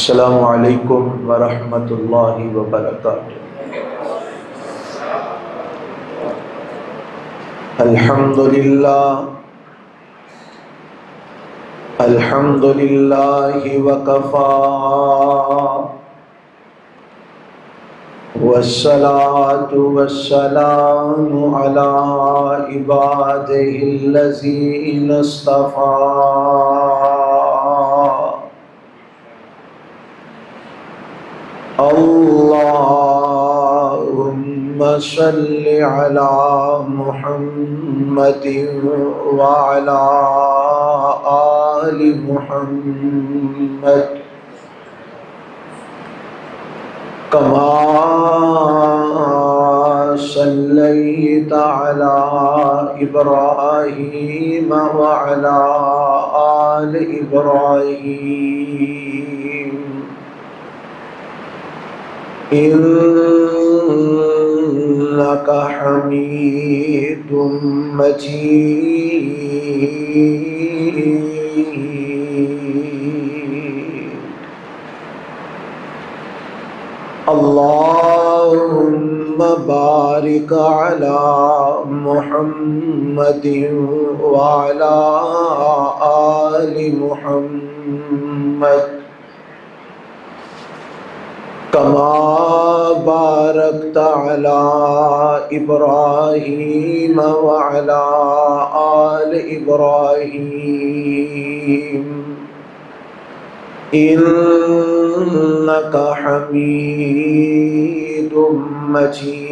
السلام علیکم ورحمۃ اللہ وبرکاتہ۔ الحمد للہ وکفی والصلاة والسلام علی عبادہ الذین اصطفی۔ اللہم صل علی محمد وعلی آل محمد کما صلیت علی ابراہیم وعلی آل ابراہیم انک حمید مجید۔ اللہم بارک علی محمد وعلی آل محمد کما بارکت علی ابراہیم وعلی آل ابراہیم انک حمید مجید۔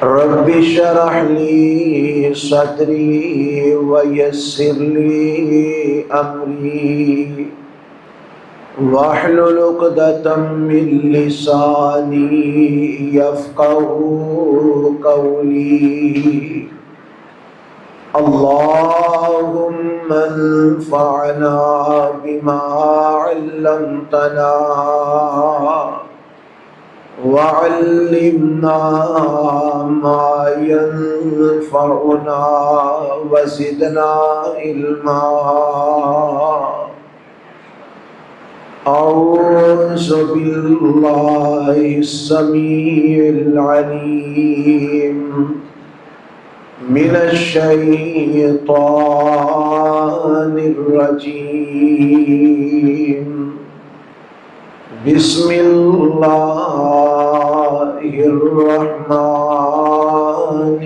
رب اشرح لی صدری ویسر لی امری واحلل عقدۃ من لسانی یفقہوا قولی۔ اللہم انفعنا بما علمتنا وعلمنا ما ينفعنا وزدنا علما۔ اعوذ باللہ السمیع العلیم من الشیطان الرجیم۔ بسم اللہ الرحمن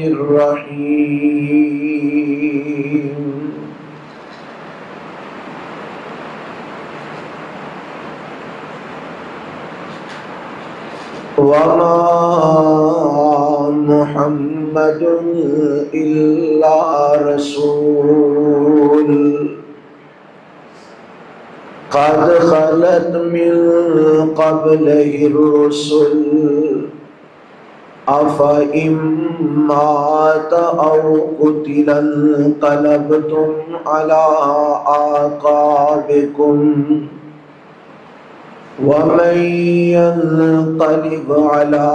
الرحیم۔ وما محمد الا رسول قد خلت من قبله الرسل افإن مات او قتل انقلبتم على أعقابكم ومن ينقلب على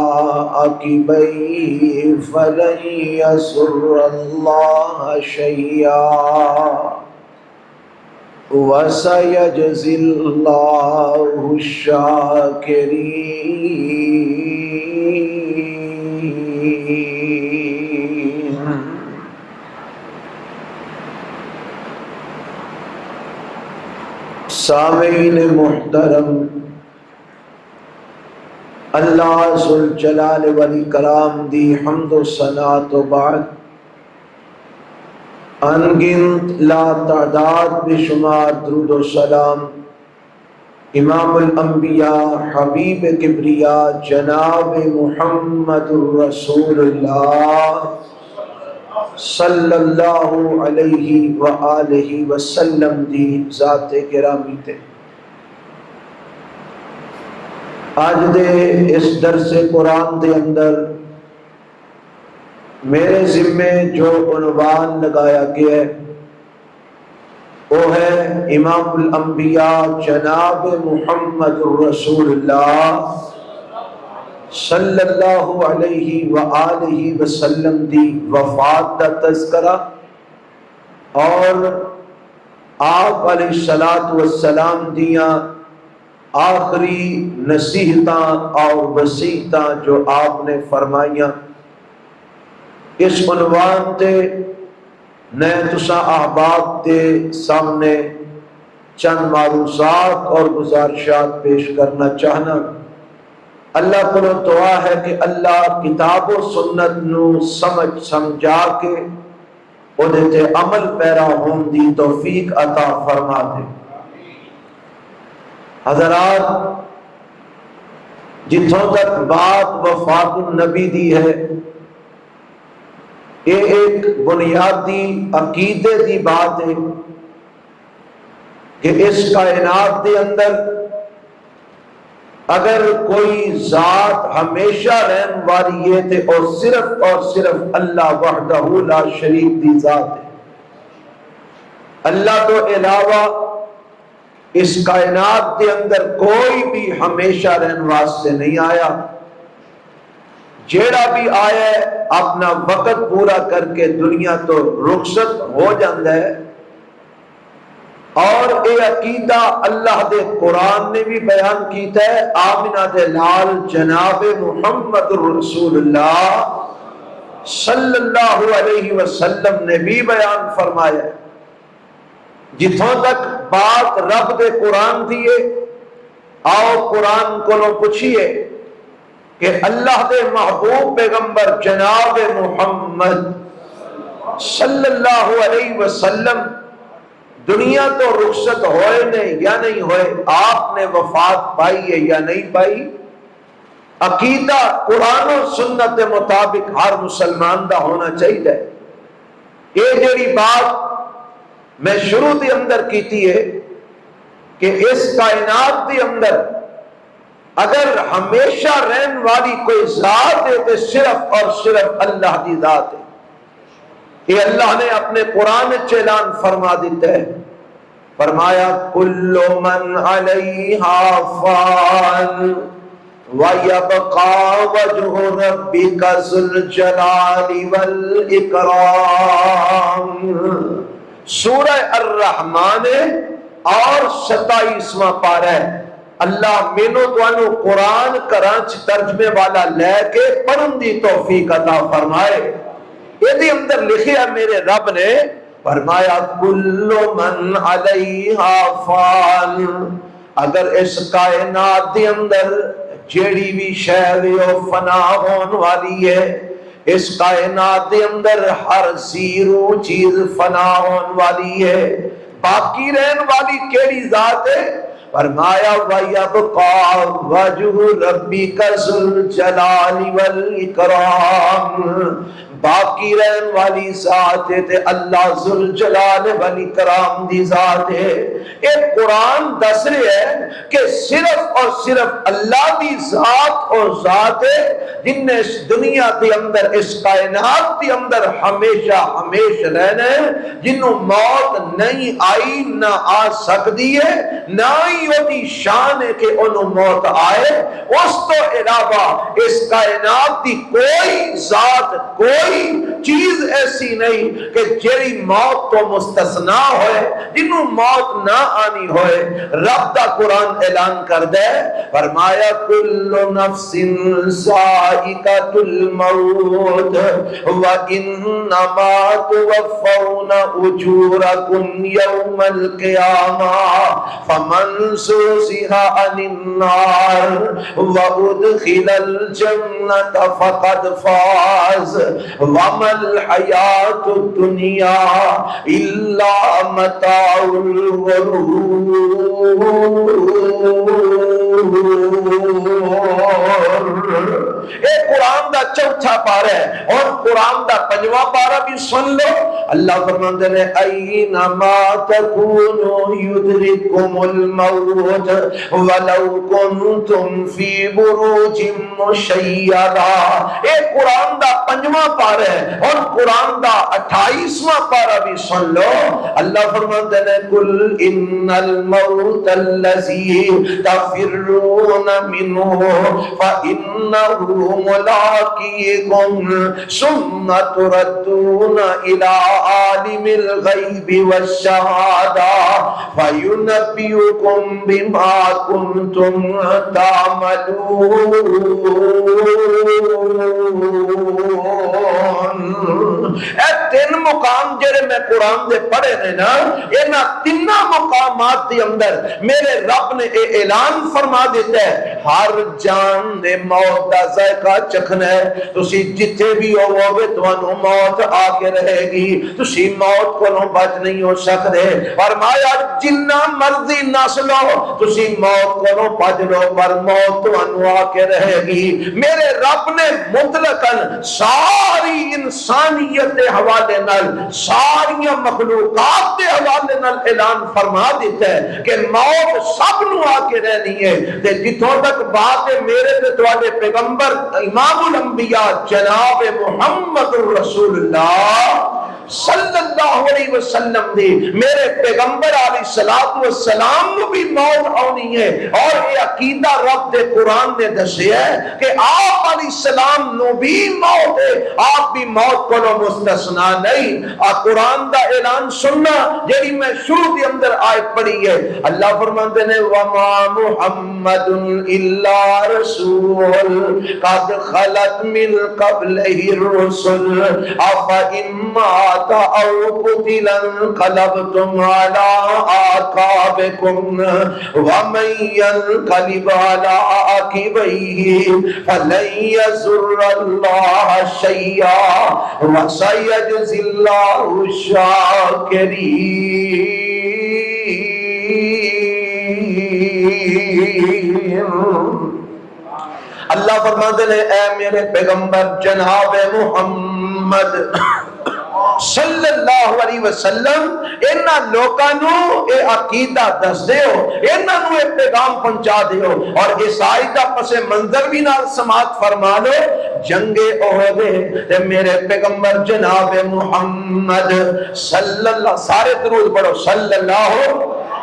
عقبيه فلن يضر الله شيئا وسيجزي الله الشاكرين۔ سامعین محترم، اللہ ذوالجلال والاکرام دی حمد و ثنا تو بعد انگنت لا تعداد بے شمار درود و سلام امام الانبیاء حبیب کبریا جناب محمد الرسول اللہ صلی اللہ علیہ وآلہ وسلم دی ذات گرامی تے۔ آج دے اس درس قرآن دے اندر میرے ذمے جو عنوان لگایا گیا ہے وہ ہے امام الانبیاء جناب محمد الرسول اللہ صلی اللہ علیہ وآلہ وسلم دی وفات دا تذکرہ اور آپ علیہ الصلوۃ والسلام دیاں آخری نصیحتاں اور وصیتاں جو آپ نے فرمائیاں، اس عنوان تے میں تساں احباب دے سامنے چند معروضات اور گزارشات پیش کرنا چاہنا۔ اللہ کو دعا ہے کہ اللہ کتاب و سنت نو سمجھ سمجھا کے اودے تے عمل پیرا ہون دی توفیق عطا فرما دے۔ حضرات، جتھوں تک بات وفات النبی دی ہے، یہ ایک بنیادی عقیدے دی بات ہے کہ اس کائنات دے اندر اگر کوئی ذات ہمیشہ رہن والی ہے تے اور صرف اللہ وحدہ لا شریک دی ذات ہے۔ اللہ تو علاوہ اس کائنات دے اندر کوئی بھی ہمیشہ رہن واسطے نہیں آیا۔ جیڑا بھی آیا ہے اپنا وقت پورا کر کے دنیا تو رخصت ہو جاتا ہے، اور اے عقیدہ اللہ دے قرآن نے بھی بیان کیتا ہے، آمنہ دے لال جناب محمد رسول اللہ صلی اللہ علیہ وسلم نے بھی بیان فرمایا ہے۔ جتھوں تک بات رب دے قرآن دیئے، آؤ قرآن کو لو پوچھئے کہ اللہ دے محبوب پیغمبر جناب محمد صلی اللہ علیہ وسلم دنیا تو رخصت ہوئے نہیں یا نہیں ہوئے، آپ نے وفات پائی ہے یا نہیں پائی؟ عقیدہ قرآن و سنت کے مطابق ہر مسلمان دا ہونا چاہیے۔ یہ جڑی بات میں شروع دے اندر کیتی ہے کہ اس کائنات دے اندر اگر ہمیشہ رہن والی کوئی ذات ہے تو صرف اور صرف اللہ دی ذات ہے۔ یہ اللہ نے اپنے قرآن اعلان فرما دیتا ہے، فرمایا کل من علیہا فان وَيَبْقَى وَجْهُ رَبِّكَ ذُو الْجَلَالِ وَالْإِكْرَامِ۔ سورہ الرحمن اور 27واں پارہ ہے۔ اللہ مینوں توانوں قرآن کراچ ترجمے والا لے کے پڑھن دی توفیق عطا فرمائے۔ یہ اندر لکھیا میرے رب نے فرمایا کل من علیہا فان، اگر اس کائنات دے اندر جیڑی بھی شے وہ فنا ہون والی ہے، اس کائنات دے اندر ہر زیرو چیز فنا ہون والی ہے، باقی رہن والی کیڑی ذات ہے؟ فرمایا وَيَبْقَى وَجْهُ رَبِّكَ ذُو الْجَلَالِ وَالْإِكْرَامِ، باقی رہن والی ذات ہے اللہ ذوالجلال والاکرام دی ذات ہے۔ ایک قرآن دس رہے ہے کہ صرف اور صرف اللہ دی ذات اور ذات ہے جن نے اس دنیا کے اندر اس کائنات کے اندر ہمیشہ ہمیشہ رہنا ہے، جنہوں موت نہیں آئی نہ آ سکتی ہے، نہ ہی وہ شان ہے کہ انہوں موت آئے۔ اس تو علاوہ اس کائنات کی کوئی ذات کوئی چیز ایسی نہیں کہ جیڑی موت تو مستثنا ہوئے، جنہوں موت نہ آنی ہوئے۔ رب دا قرآن اعلان کر دے، فرمایا کل نفس ذائقۃ الموت وانما توفون اجورکم یوم القیامہ فمن زحزح عن النار وادخل الجنۃ فقد فاز وما الحیات الدنیا الا متاع الغرور۔ اے قرآن دا چوتھا پارہ ہے، اور قرآن دا پنجواں پارہ بھی سن لو۔ اللہ فرماتے ہیں اینما تکونوا یدرککم الموت ولو کنتم فی بروج مشیدہ۔ اے قرآن دا 5واں پارہ ہے اور قرآن دا 28واں پارہ بھی سن لو. اللہ فرماتے ہیں قل ان الموت الذی تفرون منہ فانہ ملاقیکم ثم تردون الی عالم الغیب والشہادہ فینبئکم بما کنتم تعملون. اے 3 مقام جڑے میں قرآن دے پڑھے نے نا، انہاں تیناں مقامات دے اندر میرے رب نے اے اعلان فرما دیتا ہے ہر جان نے موت دا ذائقہ چکھنا ہے. تسی جتھے بھی ہووے تانوں موت آ کے رہے گی، تسی موت کولوں بچ نہیں ہو سکدے. فرمایا جنہ مرضی نس لو تسی موت کولوں بچ لو پر موت تانوں آ کے رہے گی. میرے رب نے مطلقاً ساری انسانیت دے حوالے نال، ساری مخلوقات دے حوالے نال اعلان فرما دیتا ہے کہ موت سب نو آ کے رہنی ہے. تے جتوں تک بات ہے میرے تے تواڈے پیغمبر امام الانبیاء جناب محمد رسول اللہ صلی اللہ علیہ وسلم دی، میرے پیغمبر علیہ الصلوۃ والسلام نو بھی موت آنی ہے. اور یہ عقیدہ رب دے قرآن نے دسیا ہے کہ آپ علیہ السلام نو بھی موت ہے، آپ بھی موت کو مستثنا نہیں. قرآن دا اعلان سننا جیڑی میں شروع کے اندر آیت پڑھی ہے. اللہ فرماتے ہیں وما محمد الا رسول قد خلت من قبلہ الرسل افإن مات او قتلا انقلبتم على اعقابكم ومن ينقلب على عقبيه فلن يضر الله شيئا وسيجزي الله الشاكرين. اللہ فرماتے ہیں اے میرے پیغمبر جناب محمد صلی اللہ علیہ وسلم انہاں لوکاں نو اے عقیدہ دس دیو، انہاں نو اے پیغام پہنچا دیو. اور اس آیت دا پس منظر بھی نال سماعت فرما لو. جنگ احد تے میرے پیغمبر جناب محمد صلی اللہ، سارے درود پڑھو صلی اللہ.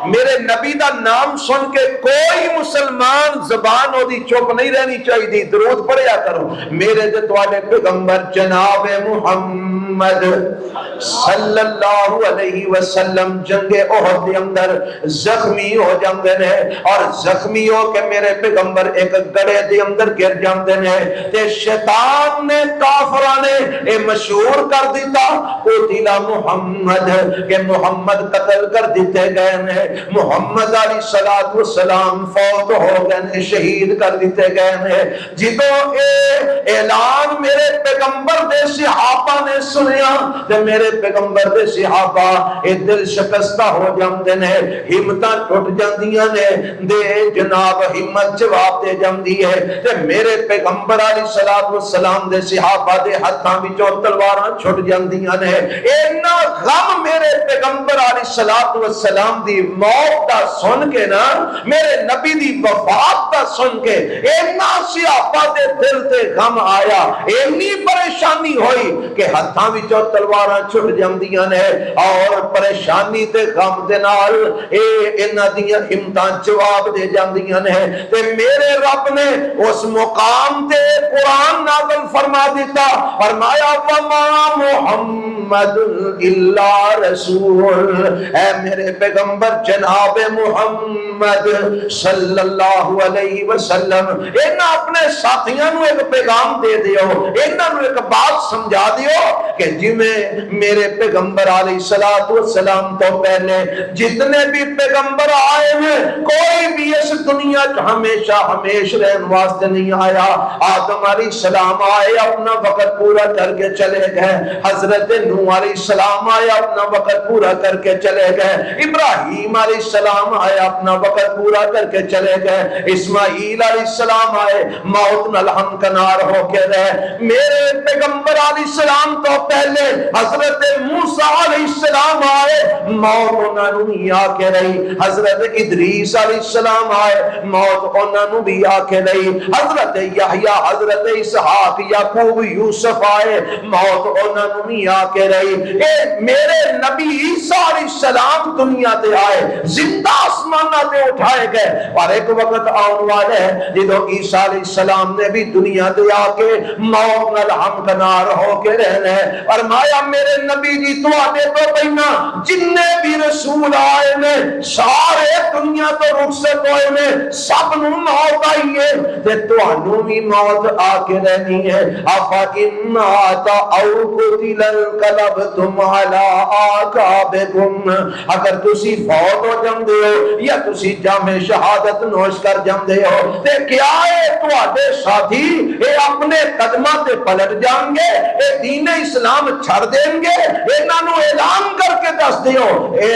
میرے نبی دا نام سن کے کوئی مسلمان زبان ہو دی چپ نہیں رہنی چاہیے، درود پڑھیا کرو. میرے تے تواڈے پیغمبر جناب محمد صلی اللہ علیہ وسلم جنگ احد دے اندر زخمی ہو جاندے نے، اور زخمی ہو کے میرے پیغمبر ایک گڑھے دے اندر گر جاندے نے. تے شیطان نے کافراں نے اے مشہور کر دیتا قتل محمد کہ محمد قتل کر دیتے گئے نے، محمد علیہ الصلوۃ والسلام فوت ہو گئے نے، شہید کر دیتے گئے نے. جدوں اے اعلان میرے پیغمبر دے صحابہ نے سنیا تے میرے پیغمبر دے صحابہ اے دل شکستہ ہو جاندے نے، ہمتاں ٹوٹ جاندیاں نے. دے جناب ہمت جواب دے جاندی ہے تے میرے پیغمبر علیہ الصلوۃ والسلام دے صحابہ دے ہتھاں وچوں تلواراں چھٹ جاندیاں نے. اینا غم میرے پیغمبر علیہ الصلوۃ والسلام دی موت دا سن کے نا، میرے نبی دی وفات دا سن کے اینا صحابہ دے دل تے غم آیا، اینی پریشانی ہوئی کہ ہتھاں وچوں تلواراں چھٹ جاندیاں نے. اور پریشانی تے غم دے نال انہاں دیاں ہمتاں جواب دے جاندیاں نے. تے میرے رب نے اس مقام تے قرآن نازل فرما دیتا، فرمایا وما محمد الا رسول. اے میرے پیغمبر جناب محمد صلی اللہ علیہ وسلم انہاں اپنے ساتھیاں نو ایک پیغام دے دیو، انہاں نو ایک بات سمجھا دیو کہ جویں میرے پیغمبر علیہ الصلوۃ والسلام تو پہلے جتنے بھی پیغمبر آئے ہیں کوئی بھی اس دنیا ہمیشہ رہن واسطے نہیں آیا. آدم علیہ السلام آئے اپنا وقت پورا کر کے چلے گئے، حضرت نوح علیہ السلام آئے اپنا وقت پورا کر کے چلے گئے، ابراہیم علیہ السلام آئے, اپنا وقت پورا کر کے چلے گئے. اسماعیل علیہ السلام آئے, موت نال ہمکنار ہو کے رہے. میرے پیغمبر علیہ السلام تو پہلے حضرت موسیٰ علیہ السلام آئے, موت انہاں نوں بھی آ کے رہی. حضرت ادریس علیہ السلام آئے, موت انہاں نوں بھی آ کے رہی. حضرت یحییٰ, حضرت اسحاق, یعقوب, یوسف آئے, موت انہاں نوں بھی آ کے رہی. اے میرے نبی عیسیٰ علیہ السلام دنیا تے آئے, زندہ آسمانہ تے اٹھائے گئے. اور ایک وقت آن والا ہے جدو عیسیٰ علیہ السلام نے بھی دنیا تے آ کے موت نال ہمکنار ہو کے رہنا ہے. فرمایا میرے نبی جی تواڈے تو پہنا جننے بھی رسول آئے نے سارے دنیا تو رخصت ہوئے نے, سب نوں موت آئی ہے تے تانوں بھی موت آ کے رہنی ہے. افا ان آتا او قتل انقلبتم علی اعقابکم, اگر تسی فوت ہو جاندے ہو یا تسی جام شہادت نوش کر جاندے ہو تے کیا ہے تواڈے ساتھی اے اپنے قدماں تے پلٹ جان گے, اے دین اسلام چھڑ دیں گے؟ انہاں نوں اعلان کر کے دس دیو اے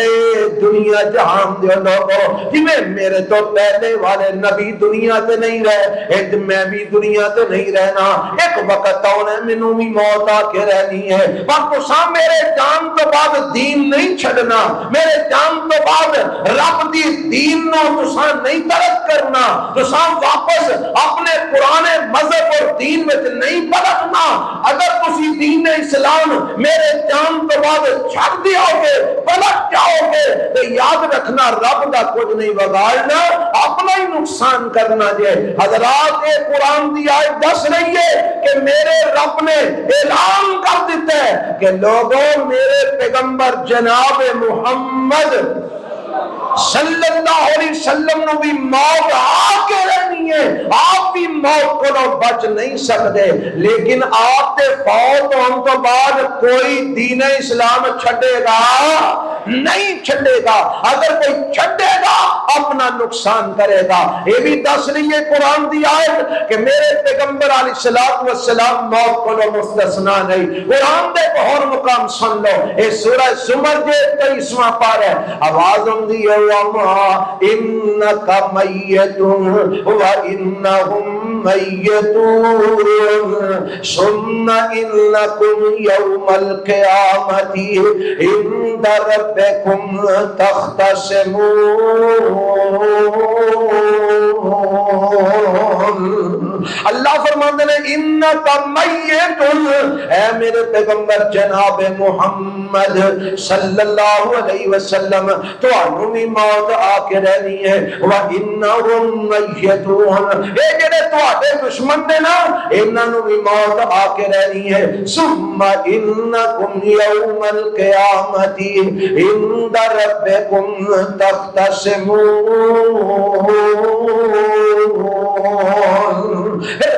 دنیا جہان دے لوگو جویں میرے تو پہلے والے نبی دنیا تے نہیں رہے, اے میں بھی دنیا تے نہیں رہنا. ایک وقت آنا مینوں بھی موت آ کے رہنی ہے, پر تساں میرے جان تو بعد دین نہیں چھڈنا, میرے جان تو بعد رب دی دین نو تساں نہیں ترک کرنا, تساں واپس اپنے پرانے مذہب اور دین وچ نہیں پلٹنا. اگر تسی دین اسلام میرے جان تو بعد چھڑ دیو گے, پلٹ جاؤ گے, تو یاد رکھنا رب دا کچھ نہیں بگاڑنا, اپنا ہی نقصان کرنا جے. حضرات یہ قرآن دی آیت دس رہی ہے کہ میرے رب نے اعلان کر دیتا ہے کہ لوگوں میرے پیغمبر جناب محمد صلی اللہ علیہ وسلم نو بھی موت آ کے رہنی ہے. آپ بھی موت کو بچ نہیں سکتے, لیکن آپ تے فوت ہونے تو بعد کوئی دین اسلام چھڈے گا نہیں چھڈے گا. اگر کوئی چھڈے گا اپنا نقصان کرے گا. یہ بھی دس رہی ہے قرآن دی آیت کہ میرے پیغمبر علیہ الصلوۃ والسلام موت کو مستثنا نہیں. قرآن دے اور مقام سن لو, اے سورہ زمر دے 23واں پارہ ہے. آواز ہوندی ہے وما انک میت وانہم میتون ثم انکم یوم القیامت عند ربکم تختصمون. اللہ فرماتے ہیں انک میت, اے میرے پیغمبر جناب محمد صلی اللہ علیہ وسلم تانوں بھی موت آ کے رہنی ہے. وَإِنَّهُمْ مَيِّتُونَ, اے جڑے تواڈے دشمن نے نا انہاں نوں بھی موت آ کے رہنی ہے. ثُمَّ إِنَّكُمْ يَوْمَ الْقِيَامَةِ عِندَ رَبِّكُمْ تَخْتَصِمُونَ.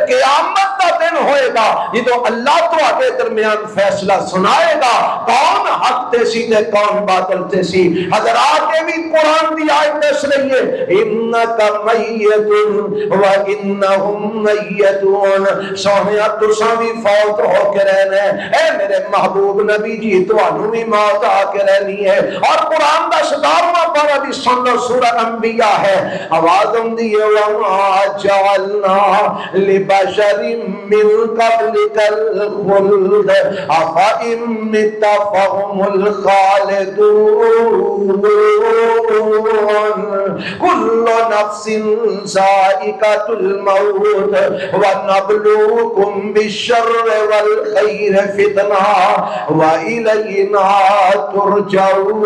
قیامت کا دن ہوئے گا جدو اللہ تواڈے درمیان فیصلہ سنائے گا کون حق تے سی تے کون باطل تے سی. حضرات یہ بھی قرآن دی آیت دس رہی ہے انک میت وانہم میتون. سونیا تساں بھی فوت ہو کے رہنا ہے, اے میرے محبوب نبی جی تانوں بھی موت آ کے رہنی ہے. اور قرآن دا 17واں پارہ بھی سن لو, سورہ انبیاء ہے. آواز ہوندی ہے وما جعلنا لبشر من قبلک الخلد افإن مت فهم الخالدون. كل نفس ذائقة الموت ونبلوكم بالشر والخير فتنة وإلينا ترجعون.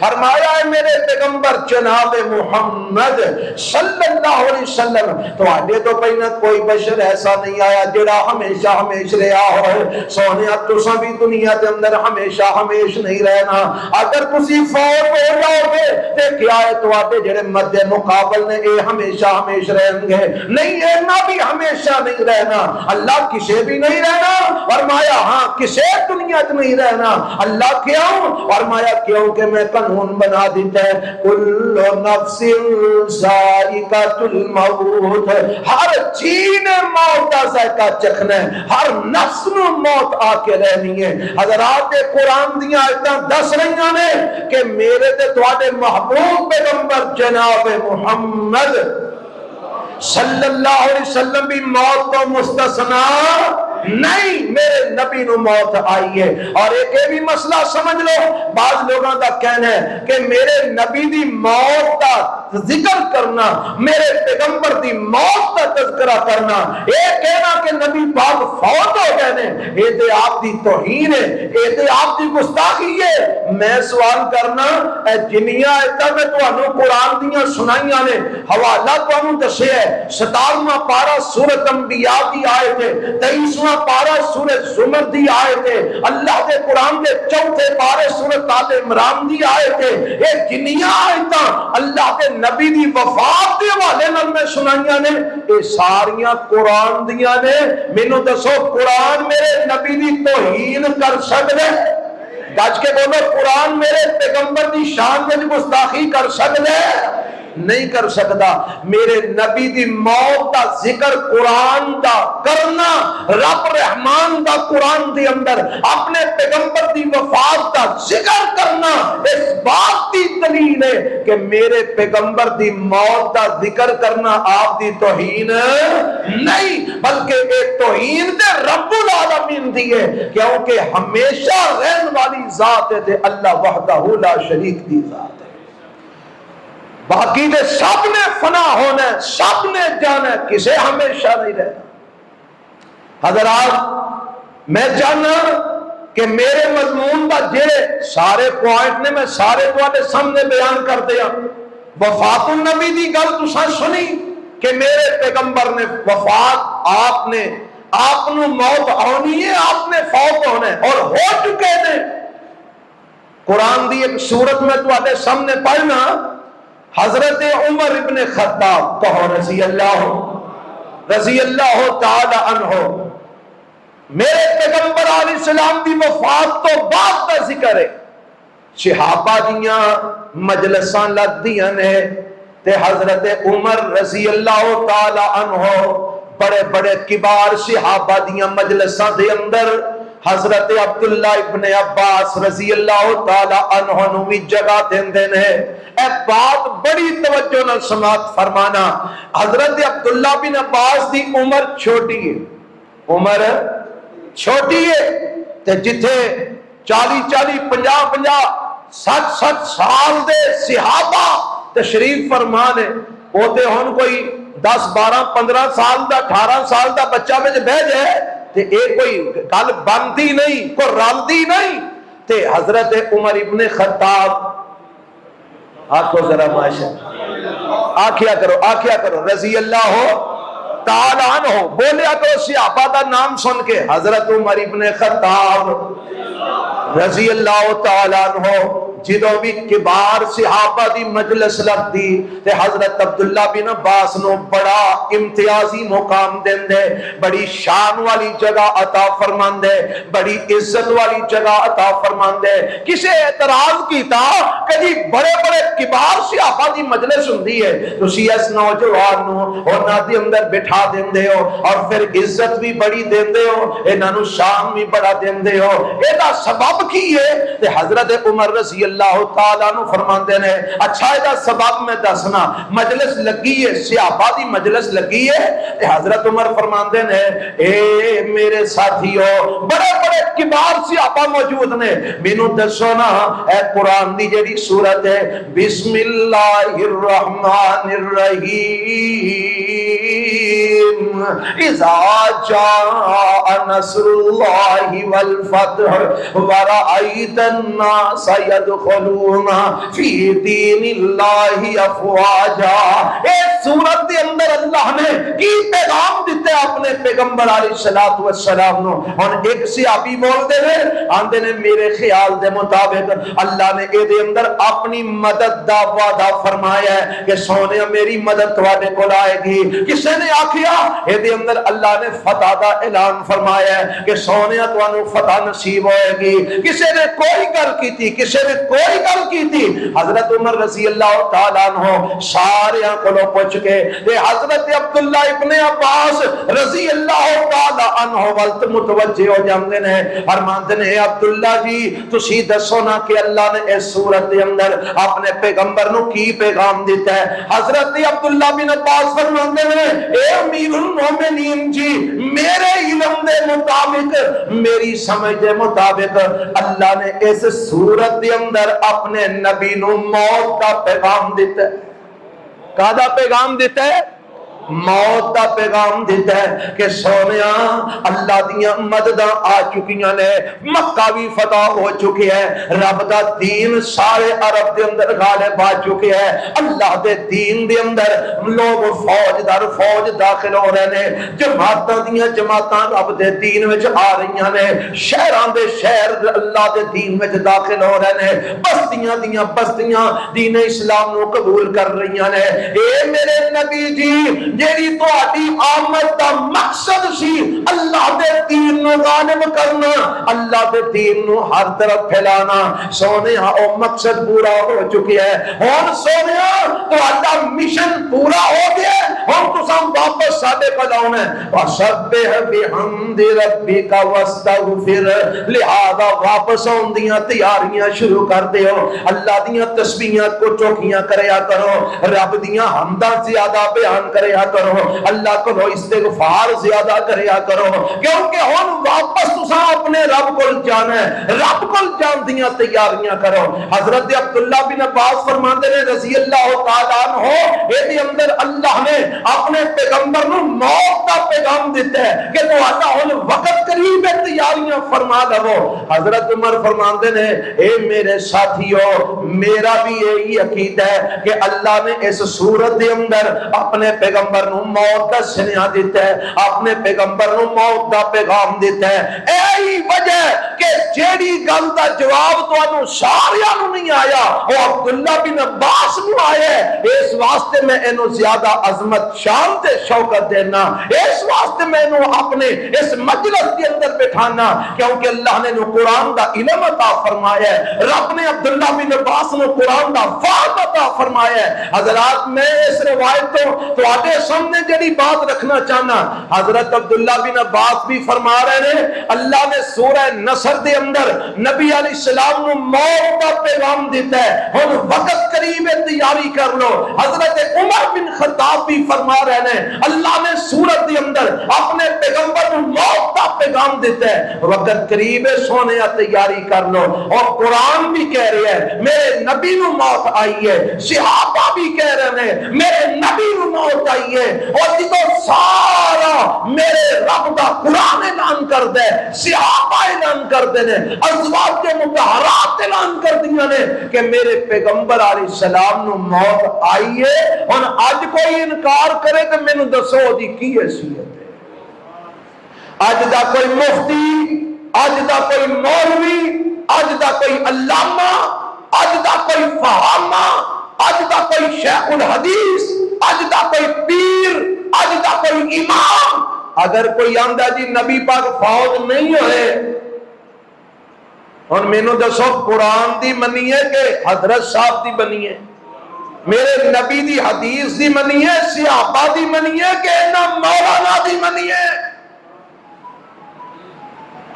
فرمایا ہے میرے پیغمبر جناب محمد صلی اللہ علیہ وسلم تواڈے تو پہلا کوئی بشر ایسا نہیں آیا جڑا ہمیشہ ہمیش رہا ہوئے. سونیا تساں بھی دنیا دے اندر ہمیشہ ہمیش نہیں رہنا. اگر تسی فوت ہو جاؤ گے تے کیا ہے تواڈے جڑے مد مقابل نے اے ہمیشہ ہمیش رہیں گے؟ نہیں, اینا بھی ہمیشہ نہیں رہنا. اللہ کسے بھی نہیں رہنا. فرمایا ہاں کسے دنیا تے نہیں رہنا. اللہ کیوں؟ فرمایا کیوں کہ میں قانون بنا دیتا ہے کل کل نفس ذائقۃ الموت، ہر چیز نے موت کا ذائقہ چکھنا ہے، ہر نفس نو موت آ کے رہنی ہے۔ حضرات قرآن دیاں آیتاں دس رہی نے کہ میرے تے تواڈے محبوب پیغمبر جناب محمد صلی اللہ علیہ وسلم بھی موت تو مستثنا نہیں، میرے نبی نو موت آئی ہے۔ اور ایک یہ بھی مسئلہ سمجھ لو، بعض لوگوں کا کہنا ہے کہ میرے نبی دی موت کا ذکر کرنا، میرے پیغمبر دی موت کا تذکرہ کرنا، یہ کہنا کہ نبی پاک فوت ہو گئے نے، یہ تے آپ دی توہین ہے، یہ تے آپ دی گستاخی ہے۔ میں سوال کرنا، اے جنیاں ایتاں میں تانوں قرآن دیاں سنائیاں نے، حوالہ تانوں دسیا ہے، 57واں پارہ سورۃ انبیاء دی آیت ہے، 23واں پارہ سورۃ زمر دی آیت ہے، اللہ دے قرآن دے چوتھے پارے سورۃ آل عمران دی آیت ہے۔ یہ جنیاں آیتاں اللہ دے نبی دی وفات دے حوالے نال میں سنائیاں نے، یہ ساریاں قرآن دیاں نے۔ مینوں دسو قرآن میرے نبی دی توہین کر سکدا ہے؟ گج کے بولو، قرآن میرے پیغمبر دی شان میں گستاخی کر سکدا ہے؟ نہیں کر سکتا۔ میرے نبی دی موت دا ذکر قرآن دا کرنا، رب رحمان دا قرآن دی اندر اپنے پیغمبر دی وفات دا ذکر کرنا، اس بات دی دلیل ہے کہ میرے پیغمبر دی موت دا ذکر کرنا آپ دی توہین نہیں، بلکہ ایک توہین دے رب العالمین دی ہے، کیونکہ ہمیشہ رہن والی ذات ہے تے اللہ وحدہ لا شریک دی ذات ہے۔ باقی دے سب نے فنا ہونا ہے، سب نے جانا ہے، کسے ہمیشہ نہیں رہنا۔ حضرات میں چاہنا کہ میرے مضمون دا جڑے سارے پوائنٹ نے میں سارے تواڈے سامنے بیان کر دیا۔ وفات النبی دی گل تساں سنی کہ میرے پیغمبر نے وفات، آپ نو موت آنی ہے، آپ نے فوت ہونا ہے اور ہو چکے نے۔ قرآن دی ایک سورت میں تواڈے سامنے پڑھنا، حضرت عمر ابن خطاب، کہو رضی اللہ تعالی عنہ، میرے پیغمبر علیہ السلام دی وفات تو بعد کا ذکر ہے۔ صحابہ دیاں مجلساں لگ دیاں نے تے حضرت عمر رضی اللہ تعالی عنہ بڑے بڑے کبار صحابہ دیاں مجلساں دے اندر حضرت عبداللہ ابن عباس رضی اللہ تعالی عنہ نو بھی جگہ دیندے نے۔ اے بات بڑی توجہ نال سماعت فرمانا، حضرت عبداللہ بن عباس دی عمر چھوٹی ہے، عمر چھوٹی ہے تے جتھے 40 50 60 سال دے صحابہ تشریف فرمان ہے، وہ تے ہن کوئی 10 12 15 سال دا 18 سال دا بچہ وچ بہ جائے تے اے کوئی گل بنتی نہیں، کوئی رلدی نہیں۔ تے حضرت عمر ابن خطاب، آخو ذرا ماشاءاللہ، آکھیا کرو رضی اللہ تعالی عنہ، بولیا کرو صحابہ دا نام سن کے، حضرت عمر ابن خطاب رضی اللہ تعالی عنہ جدوں بھی کبار صحابہ دی مجلس لگتی تے حضرت عبداللہ بن عباس نو بڑا امتیازی مقام دیندے، بڑی شان والی جگہ عطا فرماندے، بڑی عزت والی جگہ عطا فرماندے۔ کسے اعتراض کیتا کہ جی بڑے بڑے کبار صحابہ دی مجلس ہوندی ہے، تسی اس نوجوان نو انہاں دے اندر بٹھا دیندے ہو اور پھر عزت بھی بڑی دیندے ہو، انہاں نو شان بھی بڑا دیندے ہو، ایدا سبب کی ہے؟ تے حضرت عمر رضی اللہ تعالیٰ عنہ فرماندے نے، اچھا ایدہ سبب میں دسنا، مجلس لگی ہے، صحابہ دی مجلس لگی ہے، تے حضرت عمر فرماندے نے، اے میرے ساتھیو بڑے بڑے کبار صحابہ موجود نے، مینوں دسو نا اے قرآن دی جڑی سورت ہے بسم اللہ الرحمن الرحیم اذا جاء نصر اللہ والفتح ورأیت الناس يدخلون فی دین اللہ افواجا۔ اس سورت دے اندر اللہ نے کی پیغام دیتے اپنے پیغمبر علیہ السلام نو۔ ہن ایک صحابی بولتے ہیں آندے نے میرے خیال دے مطابق اللہ نے اے دے اندر اپنی مدد دا وعدہ فرمایا ہے کہ سونے میری مدد تواڈے کول آئے گی۔ کسے نے آکھیا اے دے اندر اللہ نے فتح دا اعلان فرمایا ہے کہ سونے تانوں فتح نصیب ہوئے گی۔ کسے نے کوئی گل کیتی، کسے نے کوئی گل کی تھی حضرت عمر رضی اللہ تعالیٰ عنہ سارے کو پوچھ کے حضرت عبداللہ ابن عباس رضی اللہ تعالیٰ عنہ والت متوجہ ہو جاندے نے فرماندے نے عبداللہ جی تسی دسو نا کہ اللہ نے اس صورت دے اندر اپنے پیغمبر نو کی پیغام دیتا ہے؟ حضرت عبداللہ بن عباس فرماندے نے اے امیر المومنین جی میرے علم دے مطابق میری سمجھ دے مطابق اللہ نے اس صورت دے اندر اپنے نبی نو موت کا پیغام دیتا ہے۔ کہا پیغام دیتا ہے؟ موت کا پیغام دیتا ہے کہ سونیا اللہ دیاں مدداں آ چکیاں نے، مکہ بھی فتح ہو چکے ہیں، رب دا دین سارے عرب دے اندر غالب آ چکے ہیں، اللہ دے دین دے اندر لوگ فوج در فوج داخل ہو رہے نے، جماعتاں دیاں جماعتاں رب دے دین وچ آ رہیاں نے، شہران دے شہر اللہ دے دین وچ داخل ہو رہے نے، بستیاں دیاں بستیاں دین اسلام نو قبول کر رہیاں نے۔ اے میرے نبی جی جیڑی تہاڈی آمد دا مقصد سی اللہ دے دین نو غالب کرنا، اللہ دے دین نو ہر طرف پھیلانا، سونیا او مقصد پورا ہو چکا ہے، ہن سونیا تہاڈا مشن پورا ہو گیا ہے، ہن تساں واپس ساڈے کول آنا ہے۔ وسبح بحمد ربک واستغفر، لہذا واپس آن دیاں تیاریاں شروع کر دیو، اللہ دیاں تسبیحاں کو چوکیاں کریا کرو، رب دیاں حمداں زیادہ بیان کریا کرو، اللہ کو استغفار زیادہ کریا کرو، کیونکہ ہن واپس تساں اپنے رب کو جانا ہے، رب کو جان دیاں تیاریاں کرو۔ حضرت عبداللہ بن عباس فرماندے نے رضی اللہ تعالیٰ عنہ اے اندر اللہ نے اپنے پیغمبر نو موت کا پیغام دیتا ہے کہ تہاڈا ہن وقت قریب ہے، تیاریاں فرما لو۔ حضرت عمر فرماندے نے اے میرے ساتھیو میرا بھی یہی عقیدہ ہے کہ اللہ نے اس صورت دے اندر اپنے پیغمبر نو موت دا سنیا دیتا ہے، اپنے پیغمبر نو موت دا پیغام دیتا ہے۔ ایہی وجہ کہ جیڑی گل دا جواب تانوں ساریاں نو نہیں آیا او عبداللہ بن عباس نو آیا ہے، اس واسطے میں اینو زیادہ عظمت شان تے شوکت دینا، اس واسطے میں اینو اپنے اس مجلس کے اندر بٹھانا کیونکہ اللہ نے نو قرآن دا علم عطا فرمایا ہے، رب نے عبداللہ بن عباس نو قرآن دا فہم عطا فرمایا ہے۔ حضرات میں اس روایت تو تواڈے سامنے جڑی بات رکھنا چاہنا، حضرت عبداللہ بن عباس بھی فرما رہے ہیں اللہ نے سورہ نصر دے اندر نبی علیہ السلام نو موت کا پیغام دیتا ہے، ہن وقت قریب ہے تیاری کر لو۔ حضرت عمر بن خطاب بھی فرما رہے ہیں اللہ نے سورت دے اندر اپنے پیغمبر نو موت کا پیغام دیتا ہے، وقت قریب ہے سونے تیاری کر لو۔ اور قرآن بھی کہہ رہے ہیں میرے نبی نو موت آئی ہے، صحابہ بھی کہہ رہے ہیں میرے نبی نو موت آئی ہے، اور جدو سارا میرے رب دا قرآن اعلان کر دے، صحابہ اعلان کر دے نے، ازواج کے مطہرات اعلان کر دیا نے کہ میرے پیغمبر علیہ السلام نو موت آئی ہے، اور آج کوئی انکار کرے تو میں نو دسو دی کی حیثیت ہے؟ آج دا کوئی مفتی، آج دا کوئی مولوی، آج دا کوئی علامہ، آج دا کوئی فہامہ، آج دا کوئی شیخ الحدیث، آج دا کوئی پیر، آج دا کوئی امام، اگر کوئی آندہ جی نبی پاک فوت نہیں ہوئے اور میں نو دسو قرآن دی منی ہے کہ حضرت صاحب دی منی ہے، میرے نبی دی حدیث دی منی ہے، صحابہ دی منی ہے کہ نہ مولانا دی منی ہے؟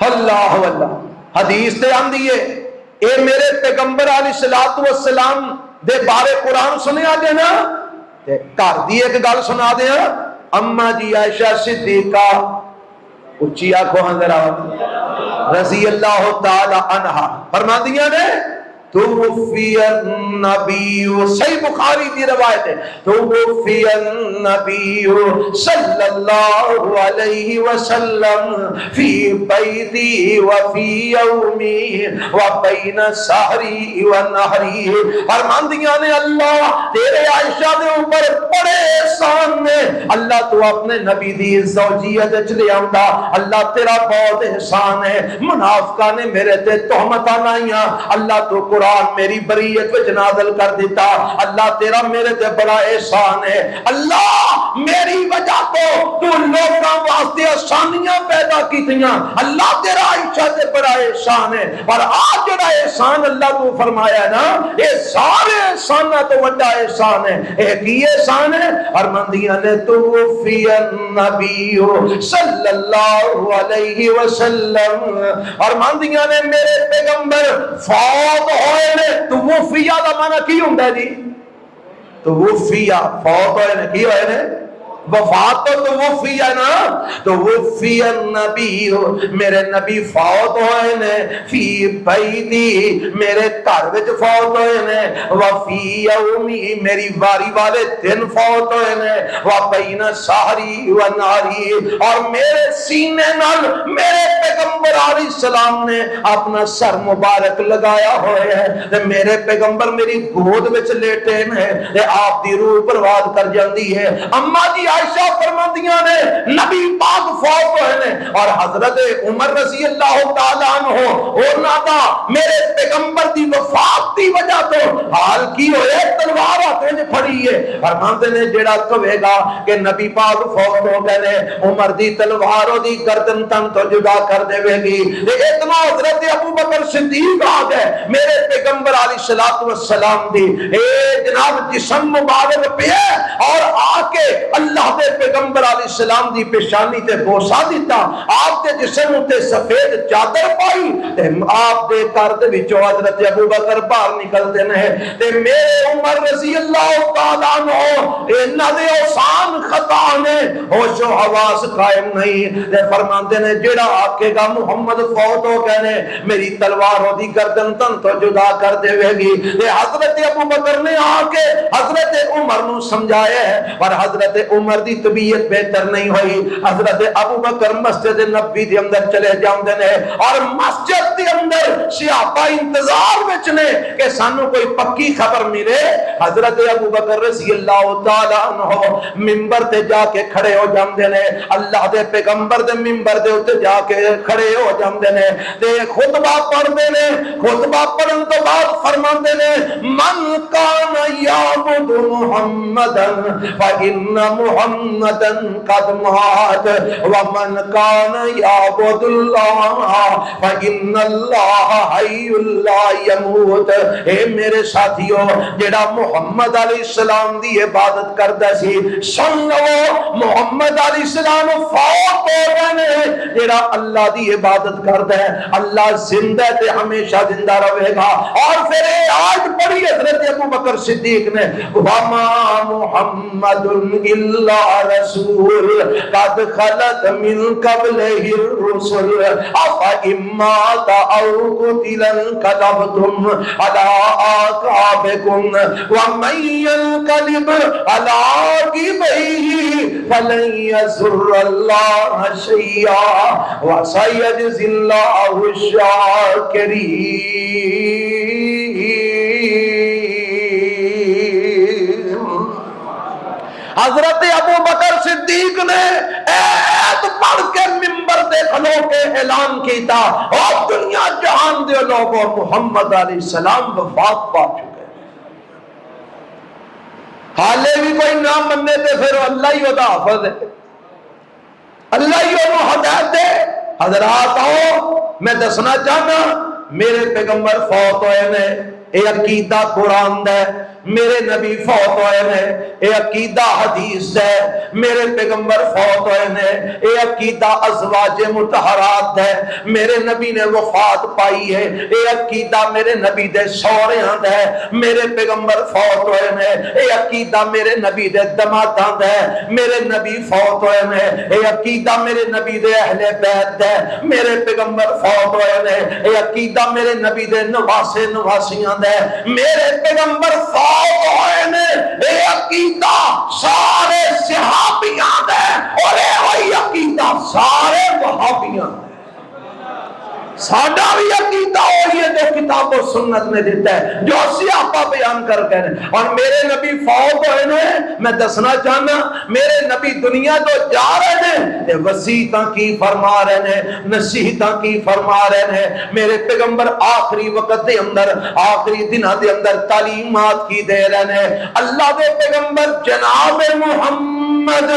اللہ اللہ حدیث تے آندی ہے اے میرے پیغمبر علیہ السلام دے بارے قرآن سنیا دینا تے گھر دی ایک گل سنا دیا، اما جی عائشہ صدیقہ اچھی آنکھوں حضرا رضی اللہ تعالی عنہا فرماندیاں نے توفی النبی، صحیح بخاری دی روایت ہے، توفی النبی صلی اللہ علیہ وسلم فی بیتی وفی یومی وبین سحری ونہری، فرماندیاں نے اللہ تیرے عائشہ دے اوپر بڑے احسان نے، اللہ تو اپنے نبی دی زوجیت چلے آندا، اللہ تیرا بہت احسان ہے، منافقہ نے میرے تے تہمتاں لائیاں، اللہ تو قرآن قرآن میری بریت وچ نازل کر دیتا. اللہ تیرا میرے تے بڑا احسان ہے. اللہ میری وجہ تو لوگاں واسطے آسانیاں پیدا کیتیاں. اللہ تیرا عائشہ تے بڑا احسان ہے. اور آج جڑا احسان اللہ تو فرمایا نا یہ سارے احساناں تو بڑا احسان ہے. ایک ہی احسان ہے اور مندیاں نے توفی النبی صلی اللہ علیہ وسلم اور مندیاں نے میرے پیغمبر فوت ہوئے نے. توفیہ دا معنی کی ہوندا ہے جی؟ توفیہ فوت ہوئے نے کی ہوئے نے؟ وفات تو توفی ہے نا. توفی النبی میرے نبی فوت ہوئے نے فی بیتی میرے گھر وچ فوت ہوئے نے. وفی یومی میری واری والے دن فوت ہوئے نے. وبین سحری و ناری اور میرے سینے نال میرے پیغمبر علیہ السلام نے اپنا سر مبارک لگایا ہوا ہے. تے میرے پیغمبر میری گود وچ لیٹے نے. تے آپ دی روح پرواز کر جاندی ہے. اما جی عائشہ فرماندیاں نے نبی پاک فوت ہوئے نے اور حضرت عمر رضی اللہ تعالیٰ عنہ انہاں دا میرے پیغمبر دی وفات دی وجہ تو حال کی ہوئے تلوار ہاتھ وچ پھڑی ہے. فرماندے نے جڑا کہے گا کہ نبی پاک فوت ہو گئے نے عمر دی تلوار او دی گردن تن تو جدا کر دے گی. اتنا حضرت ابو بکر صدیق آ گئے میرے پیغمبر علیہ الصلوۃ والسلام دی جناب جسم مبارک پہ اور آ کے اللہ دے پیغمبر علیہ السلام دی پیشانی تے بوسا دیتا. آپ دے جسم تے سفید چادر پائی تے آپ دے گھر دے وچوں حضرت ابو بکر باہر نکلدے نے تے میرے عمر رضی اللہ تعالیٰ عنہ انہاں دے اوسان خطا نے ہوش و حواس قائم نہیں. تے فرماندے نے جڑا آکھے گا محمد فوت ہو گئے نے میری تلوار دی گردن تن تو جدا کر دے گی. تے حضرت ابو بکر نے آ کے حضرت عمر نو سمجھایا ہے اور حضرت عمر دی طبیعت بہتر نہیں ہوئی. حضرت ابو بکر مسجد نبوی دے اندر چلے جاندے نے اور مسجد دے اندر صحابہ انتظار وچ نے کہ سانو کوئی پکی خبر ملے. حضرت ابو بکر رضی اللہ تعالی عنہ منبر تے جا کے کھڑے ہو جاندے نے. اللہ دے پیغمبر دے منبر دے اوتے جا کے کھڑے ہو جاندے نے تے خطبہ پڑھدے نے. خطبہ پڑھن تو بعد فرماندے نے من کان یعبد محمدن فإن محمدن قد مات ومن کان یعبد اللہ فإن اللہ حی لا یموت. اے میرے ساتھیو جڑا محمد علیہ السلام دی عبادت کردا سی سن لو محمد علیہ السلام فوت ہو گئے نے. جڑا اللہ دی عبادت کردا ہے اللہ زندہ تے ہمیشہ زندہ رہے گا. اور پھر آج پڑھی حضرت ابو بکر صدیق نے وما محمد الا رسول قد خلت من قبلہ الرسل افإن مات او قتل انقلبتم على اعقابكم ومن ينقلب على عقبيه فلن يضر الله شيئا وسيجزي الله الشاكرين. حضرت ابو بکر صدیق نے ایت پڑھ کے منبر دے کھلو کے اعلان کیتا اور دنیا جہان دے لوگوں محمد علیہ السلام وفات پا چکے. حالے بھی کوئی نہ مننے تے پھر اللہ ہی دا حافظ ہے, اللہ ہی انہوں ہدایت دے. حضرات آؤ میں دسنا چاہنا میرے پیغمبر فوت ہوئے نے اے عقیدہ قرآن دے. میرے نبی فوت ہوئے نے اے عقیدہ حدیث دے. میرے پیغمبر فوت ہوئے نے اے عقیدہ ازواج مطہرات دے. میرے نبی نے وفات پائی ہے اے عقیدہ میرے نبی دے سوریاں دے. میرے پیغمبر فوت ہوئے نے اے عقیدہ میرے نبی دے دماداں دے. میرے نبی فوت ہوئے نے اے عقیدہ میرے نبی دے اہل بیت دے. میرے پیغمبر فوت ہوئے نے اے عقیدہ میرے نبی دے نواسے نواسیاں دے. میرے پیغمبر فوت ہوئے نے اے عقیدہ سارے صحابیاں دے اور اے ہوئی عقیدہ سارے وہابیاں دے. ساڈا بھی عقیدہ ہوئی ہے جو کتاب و سنت نے دیتا ہے جو سیاپا بیان کر کے اور میرے نبی فوت ہوئے نے میں دسنا چاہنا میرے نبی دنیا تو جا رہے ہیں وصیتاں کی فرما رہے ہیں نصیحتاں کی فرما رہے ہیں میرے پیغمبر آخری وقت دے اندر آخری دنوں دے اندر تعلیمات کی دے رہے ہیں اللہ دے پیغمبر جناب محمد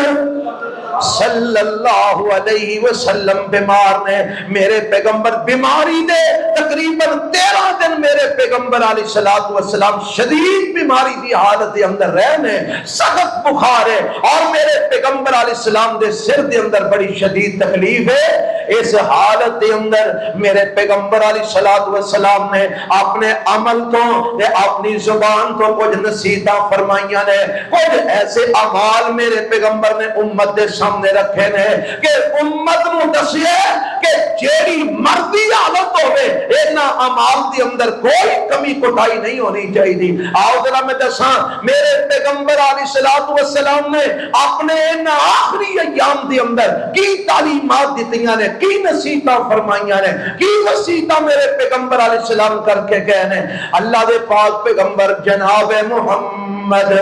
صلی اللہ علیہ وسلم بیمار نے میرے پیغمبر بیماری دے تقریباً 13 دن میرے پیغمبر علیہ الصلوۃ والسلام شدید بیماری دی حالت دے اندر رہنے سخت بخار ہے اور میرے پیغمبر علیہ السلام دے سر دے اندر بڑی شدید تکلیف ہے اس حالت دے اندر میرے پیغمبر علیہ الصلوۃ والسلام نے اپنے عمل تو اپنی زبان تو کچھ نصیحتاں فرمائیاں نے کچھ ایسے اعمال میرے پیغمبر نے امت دے سامنے رکھے نے کہ امت نو دسیے کہ جیڑی مردی حالت ہوے انہاں اعمال دے اندر کوئی کمی کوتاہی نہیں ہونی چاہیے آؤ ذرا میں دساں میرے پیغمبر علیہ الصلوۃ والسلام نے اپنے ان آخری ایام دے اندر کی تعلیمات دتیاں نے کی نصیحتاں فرمائیاں نے کی وصیتاں میرے پیغمبر علیہ السلام کر کے گئے نے اللہ دے پاک پیغمبر جناب محمد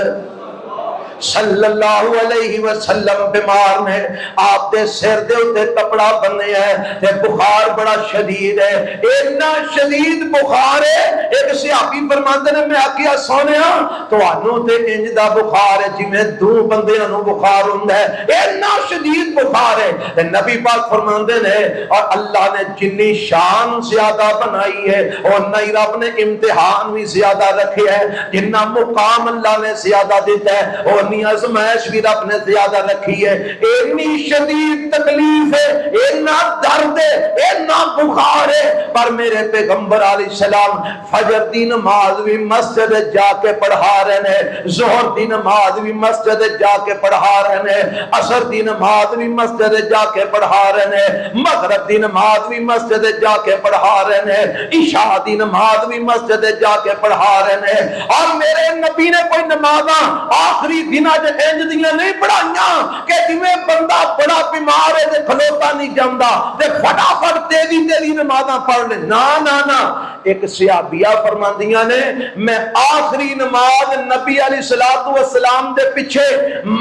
صلی اللہ علیہ وسلم بیمار نے آپ دے سر دے اتے کپڑا بننے ہے تے بخار بڑا شدید ہے اتنا شدید بخار ہے ایک صحابی فرماتے ہیں میں آکیا سونیا تانوں تے انج دا بخار ہے جویں دو بندیاں نوں بخار ہوندا ہے اتنا شدید بخار ہے تے نبی پاک فرماندے نے اور اللہ نے جنی شان زیادہ بنائی ہے اور نہیں رب نے امتحان بھی زیادہ رکھے ہے جنہ مقام اللہ نے زیادہ دیتا ہے اور آزمائش بھی رب نے زیادہ رکھی ہے اتنی شدید تکلیف ہے اتنا درد ہے اتنا بخار ہے پر میرے پیغمبر علیہ السلام فجر دی نماز بھی مسجد جا کے پڑھا رہے ہیں ظہر دی نماز بھی مسجد جا کے پڑھا رہے ہیں عصر دی نماز بھی مسجد جا کے پڑھا رہے ہیں مغرب دی نماز بھی مسجد جا کے پڑھا رہے ہیں عشاء دی نماز بھی مسجد جا کے پڑھا رہے ہیں اور میرے نبی نے کوئی نمازاں آخری دن انج دیاں نہیں پڑھائیاں کہ جویں بندہ بڑا بیمار ہے تے کھلوتا نہیں جاندا تے فٹافٹ تیزی نمازاں پڑھ لے نا نا نا ایک صحابیہ فرماندیاں نے میں آخری نماز نبی علیہ الصلوۃ والسلام دے پیچھے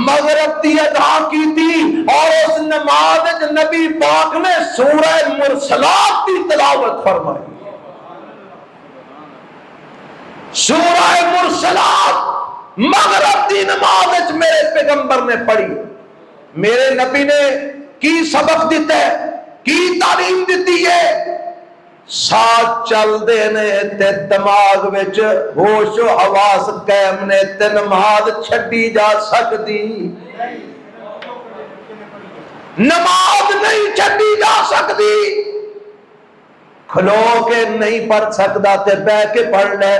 مغرب دی ادا کی تھی اور اس نماز وچ نبی پاک نے سورہ مرسلات کی تلاوت فرمائی سورہ مرسلات مغرب دی نماز میرے پیغمبر نے پڑھی میرے نبی نے کی سبق دیتا ہے کی تعلیم دیتی ہے ساتھ چل دینے تے دماغ وچ ہوش و حواس قائم نے تے نماز چھڈی جا سکتی نماز نہیں چھڈی جا سکتی کھلو کے نہیں پڑھ سکتا تے بہ کے پڑھ لے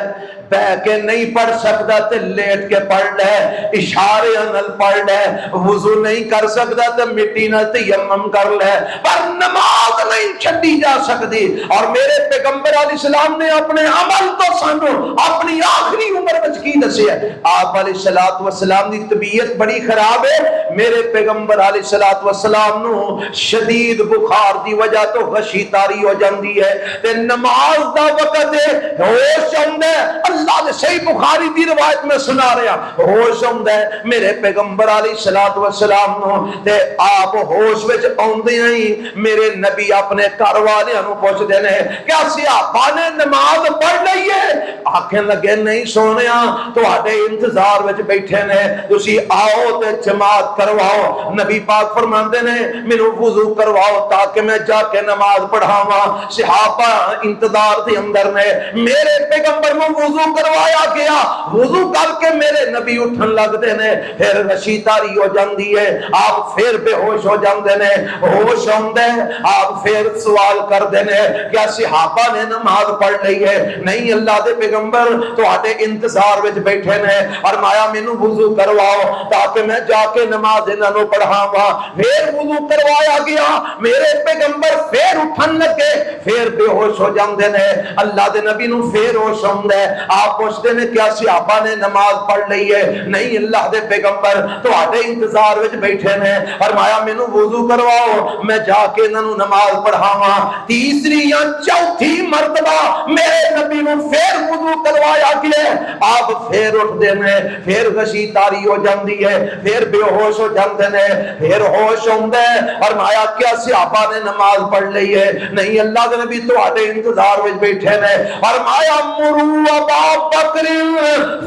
بہ کے نہیں پڑھ سکتا تے لیٹ کے پڑھ لے اشارے نال پڑھ لے وضو نہیں کر سکتا تے مٹی نال تیمم کر لے پر نماز نہیں چھڈی جا سکتی اور میرے پیغمبر علیہ السلام نے اپنے عمل تو سانو اپنی آخری عمر وچ کی دسیا آپ علیہ الصلوۃ والسلام دی طبیعت بڑی خراب ہے میرے پیغمبر علیہ الصلوۃ والسلام نو شدید بخار دی وجہ تو غشی طاری ہو جاندی ہے تے نماز دا وقت ہے ہوش آندا ہے اللہ نے صحیح بخاری دی روایت میں سنا رہا ہوش آندا ہے میرے پیغمبر علیہ الصلوۃ والسلام نو تے آپ ہوش وچ اوندے ہی میرے نبی اپنے گھر والےاں نو پوچھدے نے کیا صحابہ نے نماز پڑھ لئی ہے آکھن لگے نہیں سونیا تواڈے انتظار وچ بیٹھے نے تسی آؤ تے جماعت کرواؤ نبی پاک فرماندے نے مینوں وضو کرواؤ تاکہ میں جا کے نماز پڑھاواں صحابہ انتظار دے اندر نے میرے پیغمبر نو وضو کروایا گیا وضو کر کے میرے نبی اٹھن لگ دے نے پھر رشی تاری ہو جاندی ہے آپ پھر بے ہوش ہو جاندے نے ہوش آندا ہے آپ پھر سوال کر دے نے کیا صحابہ نے نماز پڑھ لئی ہے نہیں اللہ دے پیغمبر تواڈے انتظار وچ بیٹھے نے فرمایا مینوں وضو کرواؤ تاکہ میں جا کے نماز انہاں نو پڑھاواں پھر وضو کروایا گیا میرے پیغمبر پھر اٹھن لگے پھر بے ہوش ہو جاندے نے اللہ دے نبی نو پھر ہوش آندا ہے آپ پوچھتے نے کیا صحابہ نے نماز پڑھ لئی ہے نہیں اللہ دے پیغمبر تواڈے انتظار وچ بیٹھے نے فرمایا مینوں وضو کرواؤ میں جا کے انہاں نو نماز پڑھاواں تیسری یا چوتھی مرتبہ میرے نبی نو پھر وضو کروایا گیا، آپ پھر اٹھتے ہیں، پھر غشی تاری ہو جاتی ہے، پھر بے ہوش ہو جاتے ہیں، پھر ہوش ہوتا ہے۔ اور مایا کیا صحابہ نے نماز پڑھ لی ہے؟ نہیں، اللہ کے نبی تواڈے انتظار وچ بیٹھے نے۔ اور مایا مروا ابا بکر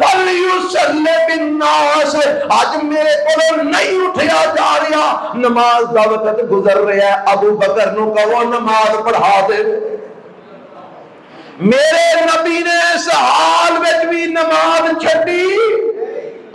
فلیصلی بالناس، اج میرے کو نہیں اٹھیا جا رہا، نماز دا وقت گزر رہا ہے، ابو بکر نو کہو نماز پڑھا دے۔ میرے نبی نے اس حال میں بھی نماز چھڈی،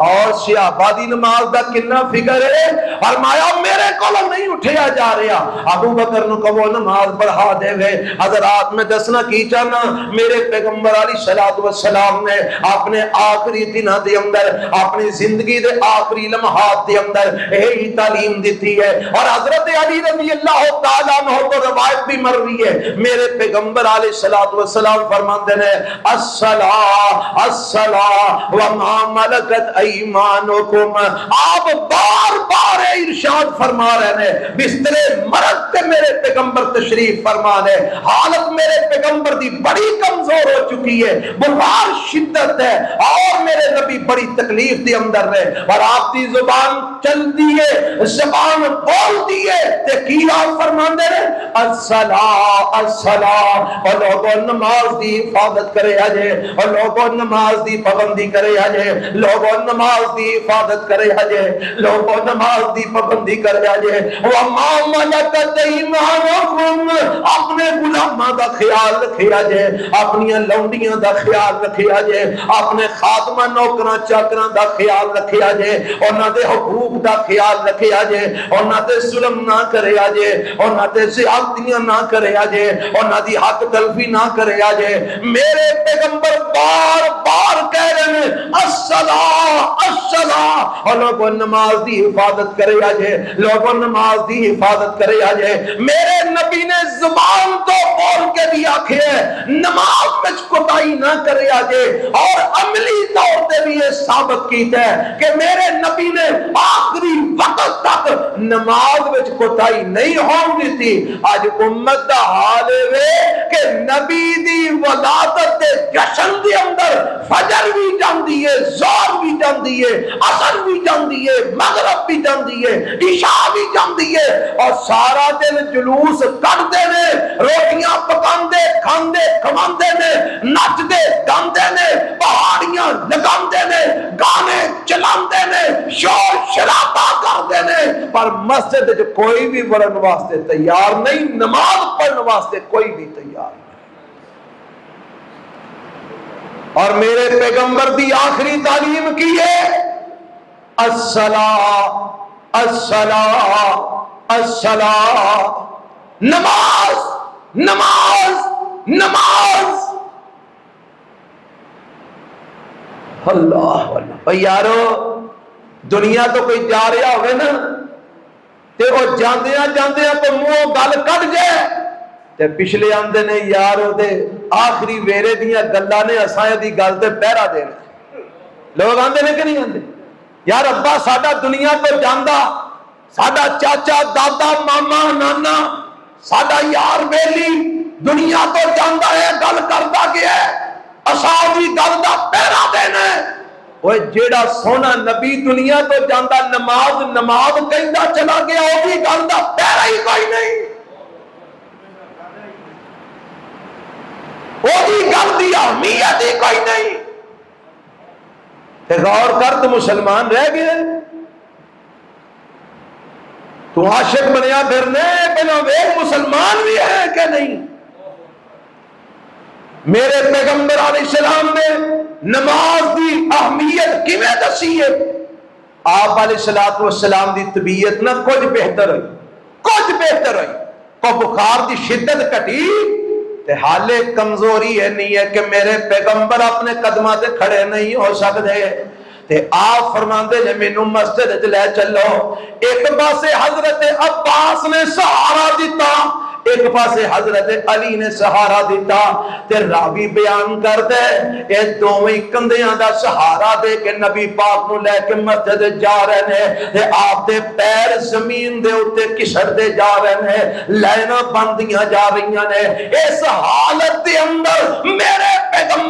اور صحابہ دی نماز دا کتنا فکر ہے۔ فرمایا میرے کو نہیں اٹھیا جا رہا، ابو بکر نو کہو نماز پڑھا دے وے۔ حضرات میں دسنا کی چاہنا، میرے پیغمبر علیہ الصلوۃ والسلام نے اپنے آخری دنوں دے اندر، اپنی زندگی دے آخری لمحات دے اندر یہی تعلیم دیتی ہے۔ اور حضرت علی رضی اللہ تعالیٰ عنہ کو روایت بھی مروی ہے، میرے پیغمبر علیہ الصلوۃ والسلام فرماتے ہیں الصلاۃ الصلاۃ وما ملکت ایمانکم، آپ بار بار ارشاد فرما رہے ہیں، بستر مرض تے میرے پیغمبر تشریف فرما ہے، حالت میرے پیغمبر دی بڑی کمزور ہو چکی ہے، بخار شدت ہے، اور میرے نبی بڑی تکلیف دے اندر ہے، اور آپ دی زبان چل دی ہے، زبان بول دی ہے، تے کی آپ فرماندے ہیں الصلاۃ الصلاۃ، اور لوگوں نماز دی حفاظت کرے اجے، اور لوگوں نماز دی پابندی کرے اجے، لوگوں نماز دی حفاظت کرے اجے، لوگوں نماز دی پابندی کرے اجے۔ وما ملکت ایمانکم، اپنے غلاماں دا خیال رکھے اجے، اپنی لونڈیاں دا خیال رکھے اجے، اپنے خادماں نوکراں چاکراں دا خیال رکھے اجے، انہاں دے حقوق دا خیال رکھے اجے، انہاں تے ظلم نہ کرے اجے، انہاں تے زیادتیاں نہ کرے اجے، انہاں دی حق تلفی نہ کرے اجے۔ میرے پیغمبر بار بار کہہ رہے ہیں الصلاۃ الصلاۃ، اور لوگوں نماز دی حفاظت کرے اجے، لوگوں نماز دی حفاظت کرے اجے۔ میرے نبی نے زبان تو بول کے بھی آکھے نماز میں کوتاہی نہ کرے اجے، اور عملی طور پہ بھی یہ ثابت کیتا ہے کہ میرے نبی نے آخری وقت تک نماز میں کوتاہی نہیں ہون دیتی۔ آج امت دا حال ہے کہ نبی دی ولادت دے جشن دے اندر فجر بھی جاندی ہے، ظہر بھی جاندی ہے، عصر بھی جاندی ہے، مغرب بھی جاندی ہے، عشاء بھی جاندی ہے، اور سارا دن جلوس کڈتے نے، روٹیاں پکاندے کھاندے کھواندے نے، نچدے گاندے نے، پہاڑیاں لگاندے نے، گانے چلاندے نے، شور شرابہ کردے نے، پر مسجد وچ کوئی بھی بڑھن واسطے تیار نہیں، نماز پڑھن واسطے کوئی بھی تیار نہیں۔ اور میرے پیغمبر دی آخری تعلیم کی ہے الصلاۃ الصلاۃ الصلاۃ، نماز نماز نماز۔ اللہ اللہ، بھئی یارو دنیا تو کوئی جا رہا ہوئے نا، تے وہ جاندیاں جاندیاں تو منہ گل کٹ جائے، تے پچھلے آندے نے یارو دے آخری ویرے دیاں گلاں نے اساں دی گل تے پہرا دینا۔ لوگ آندے نے کہ نہیں آندے؟ یار ابا ساڈا دنیا تو جاندا، ساڈا چاچا دادا ماما نانا، ساڈا یار بیلی دنیا تو جاندا ہے، گل کردا گیا ہے، اساں دی گل دا پہرا دینا ہے۔ وہ جیڑا سونا نبی دنیا تو جاندا نماز نماز کہندا چلا گیا، وہ بھی گل دا پہرا ہی کوئی نہیں، وہ بھی گل دی اہمیت ہی کوئی نہیں۔ غور کر تو مسلمان رہ گئے، تو عاشق بنیا پھرنے بنا ویک مسلمان بھی ہے کہ نہیں۔ میرے پیغمبر علیہ السلام نے نماز دی اہمیت کیویں دسی ہے؟ آپ علیہ السلام دی طبیعت نہ کچھ بہتر ہوئی، کچھ بہتر ہوئی، کو بخار دی شدت گھٹی تے حالے کمزوری ہے نہیں ہے کہ میرے پیغمبر اپنے قدمہ تے کھڑے نہیں ہو سکتے، تے آپ فرماندے جے مینوں مسجد وچ لے چلو۔ ایک پاسے حضرت عباس نے سہارا دیتا، ایک پاسے حضرت علی نے سہارا دیتا، تے راوی بیان کر دے اے دوویں کندیاں دا سہارا دے کے نبی پاک نو لے کے مسجد جا رہے ہیں، تے آپ دے پیر زمین دے اوتے کسڑ دے جا رہے ہیں، لائناں بندیاں جا رہی نے۔ اس حالت دے اندر میرے پیغمبر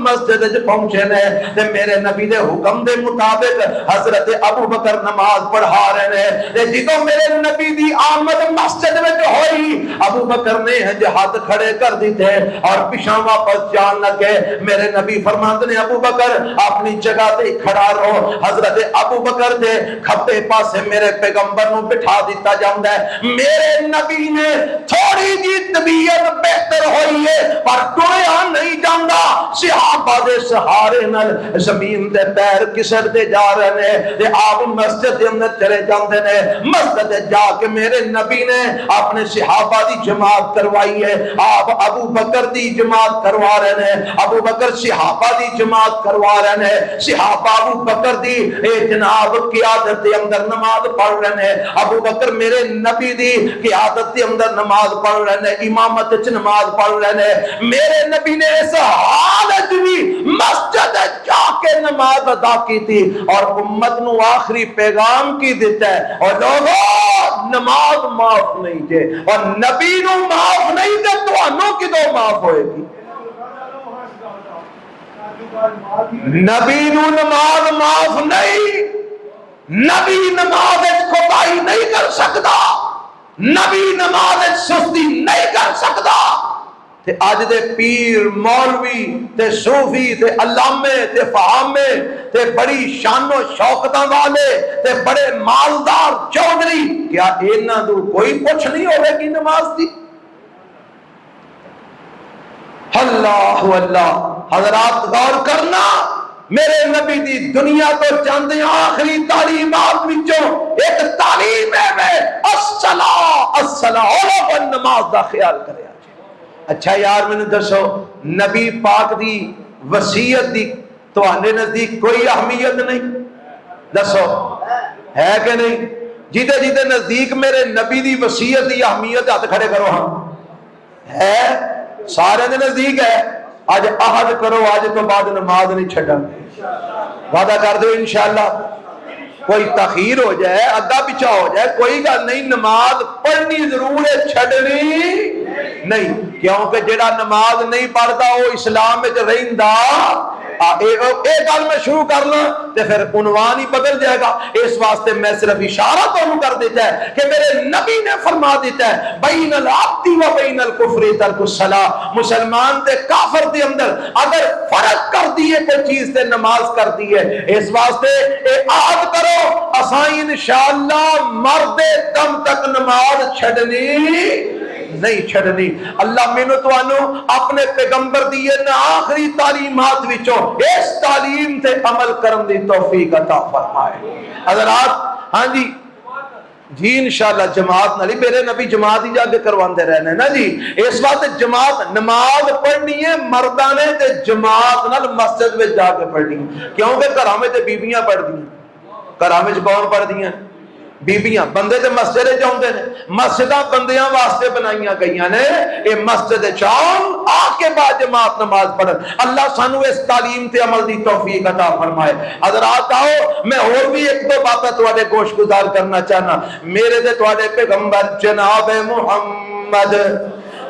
مسجد وچ پہنچے نے تے میرے نبی دے حکم دے مطابق حضرت ابو بکر نماز پڑھا رہے نے تے جدوں میرے نبی دی آمد مسجد وچ ہوئی ابو بکر نے ہاتھ کھڑے کر دیتے اور پیچھے واپس جان لگے. میرے نبی فرماندے نے ابو بکر اپنی جگہ تے کھڑا رہو. حضرت ابو بکر دے کھبے پاسے میرے پیغمبر نو بٹھا دیتا جاندا ہے. میرے نبی نے تھوڑی جی طبیعت بہتر ہوئی ہے پر ٹریا نہیں جاندا. صحابہ دے سہارے نال زمین دے پیر کسرتے جا رہے نے تے آپ مسجد دے اندر چلے جاندے نے. مسجد جا کے میرے نبی نے اپنے صحابہ دی جماعت کروائی ہے. آپ ابو بکر دی جماعت کروا رہے ہیں. ابو بکر صحابہ دی جماعت کروا رہے ہیں. صحابہ ابو بکر دی جناب قیادت دے اندر نماز پڑھ رہے ہیں. ابو بکر میرے نبی دی قیادت دے اندر نماز پڑھ رہے ہیں, امامت وچ نماز پڑھ رہے ہیں. میرے نبی نے اس حالت بھی مسجد جا کے نماز ادا کی تھی اور امت نو آخری پیغام کی دیتا ہے اور لوگوں نماز معاف نہیں دے اور نبی نو معاف نہیں دے تو انو کدو معاف ہوئے گی. نبی نو نماز معاف نہیں, نبی نماز کوتاہی نہیں کر سکتا, نبی نماز سستی نہیں کر سکتا. تے اج دے پیر مولوی تے صوفی تے علامے تے فہامے تے بڑی شان و شوکتاں والے تے بڑے مالدار چودھری, کیا انہاں دو کوئی پوچھ نہیں ہوے گی نماز دی؟ اللہ اللہ. حضرات غور کرنا, میرے نبی دی دنیا تو چاند آخری تعلیمات وچوں ایک تعلیم ہے الصلاۃ اور نماز دا خیال کرے. اچھا یار میں نے دسو نبی پاک دی وصیت دی تواڈے نزدیک کوئی اہمیت نہیں؟ دسو ہے کہ نہیں؟ جیتے جیتے نزدیک میرے نبی دی وصیت دی اہمیت ہاتھ کھڑے کرو. ہاں ہے, سارے دے نزدیک ہے. آج عہد کرو آج تو بعد نماز نہیں چھڑا, وعدہ کر دو انشاءاللہ. کوئی تاخیر ہو جائے اگا پیچھا ہو جائے کوئی گل نہیں, نماز پڑھنی ضرور ہے, چھڑنی نہیں. کیونکہ جڑا نماز نہیں پڑھتا وہ اسلام میں رہندا. ایک گل میں شروع کر لوں تو پھر عنوان ہی بدل جائے گا. اس واسطے میں صرف اشارہ تو کر دیتا ہے کہ میرے نبی نے فرما دیتا ہے بین العبد و بین الکفر ترک الصلاۃ. مسلمان تے کافر دے اندر اگر فرق کر دیے کوئی چیز تے نماز کر دیے. اس واسطے عہد کرو اساں انشاءاللہ مرد دم تک نماز چھڈنی نہیں چھڑنی. اللہ مینوں تانوں اپنے پیغمبر دی نا آخری تعلیمات وچوں اس تعلیم تے عمل کرن دی توفیق عطا فرمائے. حضرات ہاں جی جی انشاءاللہ جماعت نال میرے نبی جماعت ہی جا کے کرواندے رہنے نا جی. اس واسطے جماعت نماز پڑھنی ہے مرداں نے تے جماعت نال مسجد وچ جا کے پڑھنی ہے. کیونکہ گھراں وچ تے بیبییاں پڑھدیاں, گھراں وچ کون پڑھدیاں؟ بیبیاں. بندے تے مسجد جاندے نے, مسجداں بندیاں واسطے بنائیاں گئیاں نے. اے مسجد چاہن آ کے بعد جماعت نماز پڑھن. اللہ سانو اس تعلیم تے عمل دی توفیق عطا فرمائے. حضرات آؤ میں اور بھی ایک دو باتیں تواڈے گوش گزار کرنا چاہنا. میرے تے تواڈے پیغمبر جناب محمد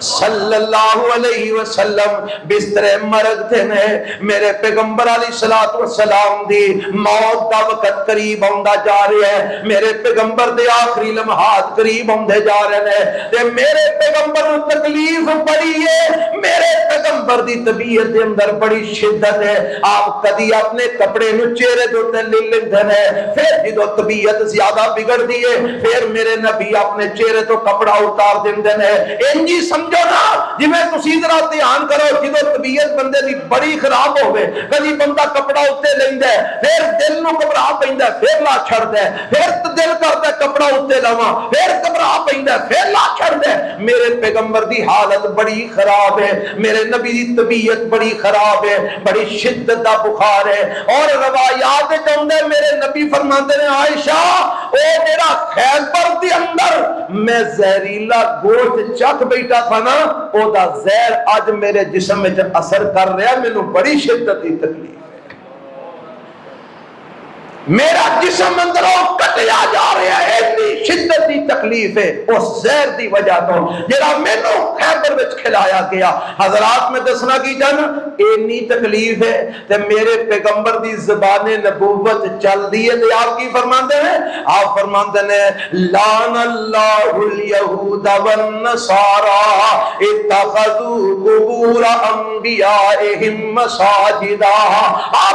صلی اللہ علیہ وسلم بستر مرگ تھے نے. میرے پیغمبر علیہ الصلوۃ والسلام دی موت دا وقت قریب ہوندا جا رہا ہے. میرے پیغمبر دے آخری لمحات قریب ہوندے جا رہے ہیں تے میرے پیغمبر نوں تکلیف بڑی ہے. میرے پیغمبر دی طبیعت دے اندر بڑی شدت ہے. آپ کدی اپنے کپڑے نوں چہرے دے تے لے لیندے نے, پھر جدوں طبیعت زیادہ بگڑدی ہے پھر میرے نبی اپنے چہرے تو کپڑا اتار دیندے نے. انجی سمجھو نا جی میں تسی ذرا دھیان کرو جدوں طبیعت بندے دی بڑی خراب ہوے کدی بندہ کپڑا اوتے لیندا ہے پھر دل نوں گھبرا پیندا ہے پھر لا چھڑدا ہے, پھر دل کردا ہے کپڑا اوتے لاواں پھر گھبرا پیندا ہے پھر لا چھڑدا ہے. میرے پیغمبر دی حالت بڑی خراب ہے, میرے نبی دی طبیعت بڑی خراب ہے, بڑی شدت دا بخار ہے. اور روایات وچ آندا ہے میرے نبی فرماندے نے عائشہ او میرا خیبر دے اندر میں زہریلا گوشت چکھ بیٹھا تھا نا او دا زہر اج میرے جسم وچ اثر کر رہا ہے, مینوں بڑی شدت دی تکلیف. میرا جسم اندروں کٹیا جا رہا ہے، اتنی شدت دی تکلیف ہے اس زہر دی وجہ تو جڑا مینوں خیبر وچ کھلایا گیا۔ حضرات میں دسنا کی جانا اتنی تکلیف ہے تے میرے پیغمبر دی زبان نبوت چل دی ہے تے آپ کی فرماندے ہیں؟ آپ فرماندے ہیں لعن اللہ الیہود والنصارى اتخذوا قبور انبیائہم مساجدا۔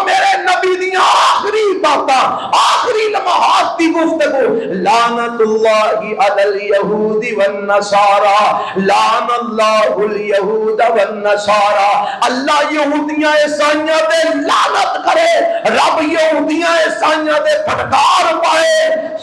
میرے نبی دیاں آخری باتاں، آخری لمحات کی گفتگو، لعنت اللہ علی الیہود والنصارى، لعن اللہ الیہود والنصارى، اللہ یہودیاں عیسائیاں دے لعنت کرے، رب یہودیاں عیسائیاں دے پھٹکار پائے۔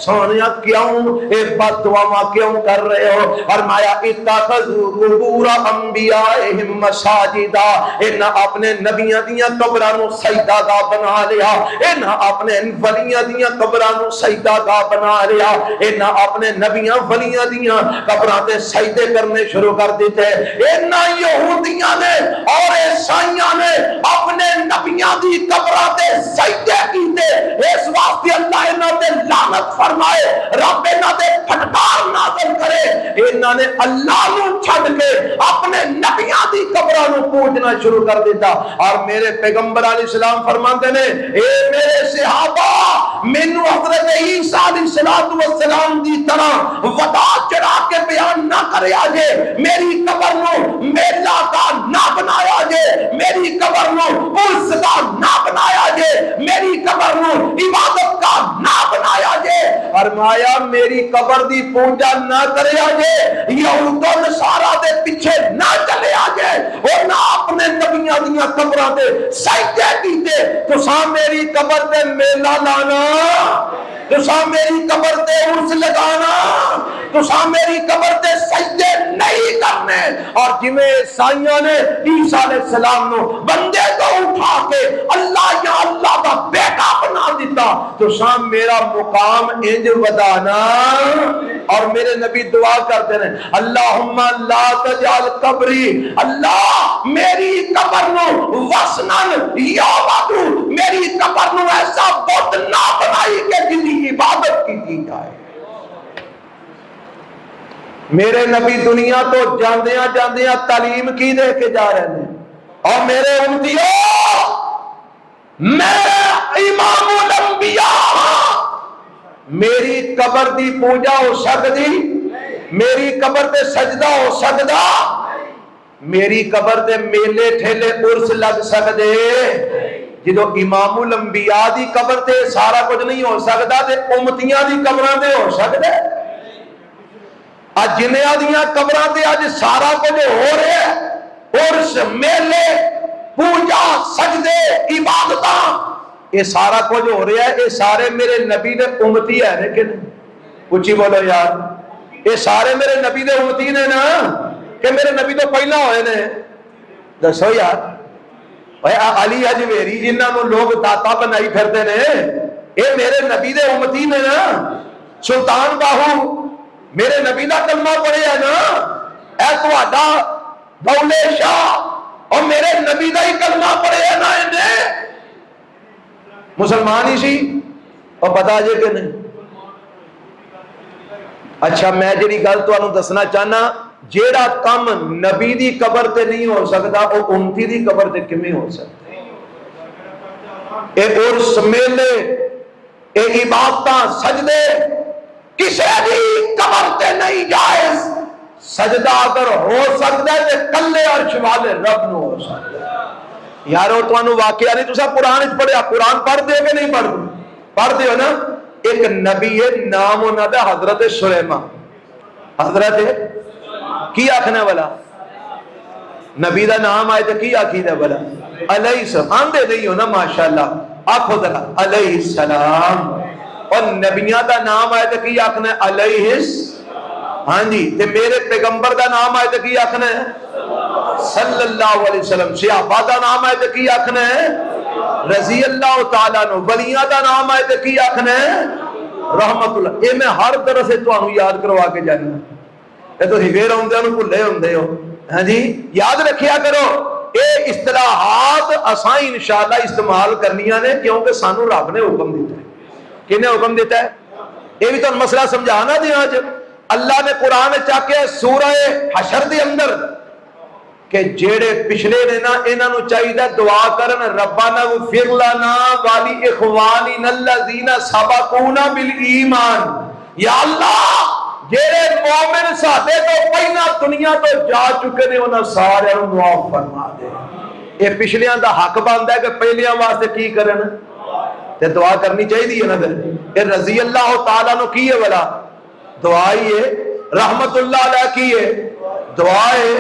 سونیا کیوں اے بد دعاواں کیوں کر رہے ہو؟ فرمایا اتخذوا قبور انبیائہم مساجدا، انہاں اپنے نبیاں دیاں قبراں نو سجدہ گاہ بنا لیا، انہاں اپنے ولیاں دیاں قبراں نو سجدہ گاہ بنا لیا، انہاں اپنے نبیاں ولیاں دیاں قبراں تے سجدے کرنے شروع کر دیتے۔ انہاں یہودیاں نے اور عیسائیاں نے اپنے نبیاں دی قبراں تے سجدے کیتے، اس واسطے اللہ انہاں تے لعنت فرمائے، رب انہاں تے پھٹکار نازل کرے۔ انہاں نے اللہ نو چھڈ کے اپنے نبیاں دی قبراں نو پوجنا شروع کر دیتا۔ اور میرے پیغمبر علیہ السلام فرماتے نے اے میرے صحابہ، مینوں حضرت عیسیٰ علیہ السلام دی طرح ودا چڑھا کے بیان نہ کریا جے، میری قبر نو میلہ کا نہ بنایا جے، میری قبر نو عرس کا نہ بنایا جے، میری قبر نو عبادت کا نہ بنایا جے۔ فرمایا میری قبر دی پوجا نہ کریا جے، یہود و نصارا دے پیچھے نہ چلیا جے، اور نہ اپنے نبیاں دیاں قبراں تے سجدے کیتے۔ تساں میری قبر تے میلہ لانا، تساں میری قبر تے عرس لگانا، تساں میری قبر تے سجدے نہیں کرنے۔ اور جویں عیسائیاں نے عیسیٰ علیہ السلام نو بندے کو اٹھا کے اللہ یا اللہ کا بیٹا بنا دیتا، تساں میرا مقام انج ودانا۔ اور میرے نبی دعا کرتے ہیں اللہم لا تجعل قبری، اللہ میری قبر نو وسنن یعبد، میری قبر نو ایسا بت نہ بنائی کہ جن کی عبادت کی جائے۔ میرے نبی دنیا تو جاندیاں جاندیاں تعلیم کی دے کے جا رہے ہیں، اور میرے امتیوں میں امام الانبیاء، میری قبر دی پوجا ہو سکتی، میری قبر تے سجدہ ہو سکتا، میری قبر تے میلے ٹھیلے عرس لگ سکتے، جدو امام الانبیاء دی قبر تے سارا کچھ نہیں ہو سکتا تے امتیاں دی قبراں تے ہو سکتا ہے۔ اج جنیاں دیاں قبراں تے اج سارا کچھ ہو رہا ہے، عرس میلے پوجا سجدے عبادتاں، یہ سارا کچھ ہو رہا ہے، یہ سارے میرے نبی دے امتی ہے لیکن اچھی بولو یار، یہ سارے میرے نبی دے امتی نے نا کہ میرے نبی تو پہلا ہوئے نے؟ دسو یار، علی اجمیری جنہاں نو لوگ داتا بنائی پھرتے نے، یہ میرے نبی دے امتی نے نا۔ سلطان باہو میرے نبی دا کلمہ پڑھے ہے نا، اے تہاڈا بولے شاہ اور میرے نبی دا ہی کلمہ پڑھے ہے نا، انہیں مسلمان ہی سی اور پتا جے کہ نہیں۔ اچھا میں جڑی گل تانوں دسنا چاہنا، جیڑا کم نبی دی قبر تے نہیں ہو سکتا وہ امتی دی قبر تے کیویں ہو سکتا؟ اے عرس میلے، اے عبادتاں سجدے کسی دی قبر تے نہیں جائز۔ سجدہ اگر ہو سکتا ہے تے کلے عرش والے رب نو ہو سکتا ہے۔ یارو تانوں واقعہ نہیں، تساں قرآن وچ پڑھیا، قرآن پڑھ دیو کہ نہیں پڑھ؟ پڑھ دیو نا۔ ایک نبی ہے نام انہاں دا حضرت سلیمان، حضرت کی آکھنے والا نبی دا نام آئے تو کی آکھی دے والا علیہ السلام، آندے نہیں ہو نا ماشاءاللہ، آکھو ذرا علیہ السلام۔ اور نبیاں دا نام آئے تو کی آکھنے علیہ السلام، ہاں جی، تے میرے پیغمبر دا نام آئے تو کی آکھنے صلی اللہ علیہ وسلم، صحابہ دا نام آئے تو کی آکھنے رضی اللہ تعالیٰ نو، ولیاں دا نام آئے تو کی آکھنے رحمت اللہ۔ اے میں ہر طرح سے تو یاد کروا کے جانا، اے تو ہی ہوندے ہو بھلے ہوندے ہو، ہاں جی یاد رکھیا کرو۔ اے اصطلاحات اساں انشاءاللہ استعمال کرنیاں نے، کیونکہ سانو رب نے حکم دیتا ہے۔ کنے حکم دیتا ہے؟ یہ بھی تو مسئلہ سمجھانا دیا آج اللہ نے قرآن چاکے سورہ حشر دی اندر کہ جیڑے پچھلے نے نا انہاں نو چاہیے دعا کرن ربنا اغفر لنا والی اخواننا الذین سبقونا بالایمان، یا اللہ جیڑے مومن ساڈے تو پہلا دنیا تو جا چکے نے انہاں سارے نو معاف فرما دے۔ یہ پچھلیاں دا حق بندا ہے کہ پہلیاں واسطے کی کرن تے دعا کرنی چاہیے نا۔ پھر کہ رضی اللہ تعالیٰ نو کی ہے والا دعا ہی ہے، رحمت اللہ علیہ کی ہے دعا ہے،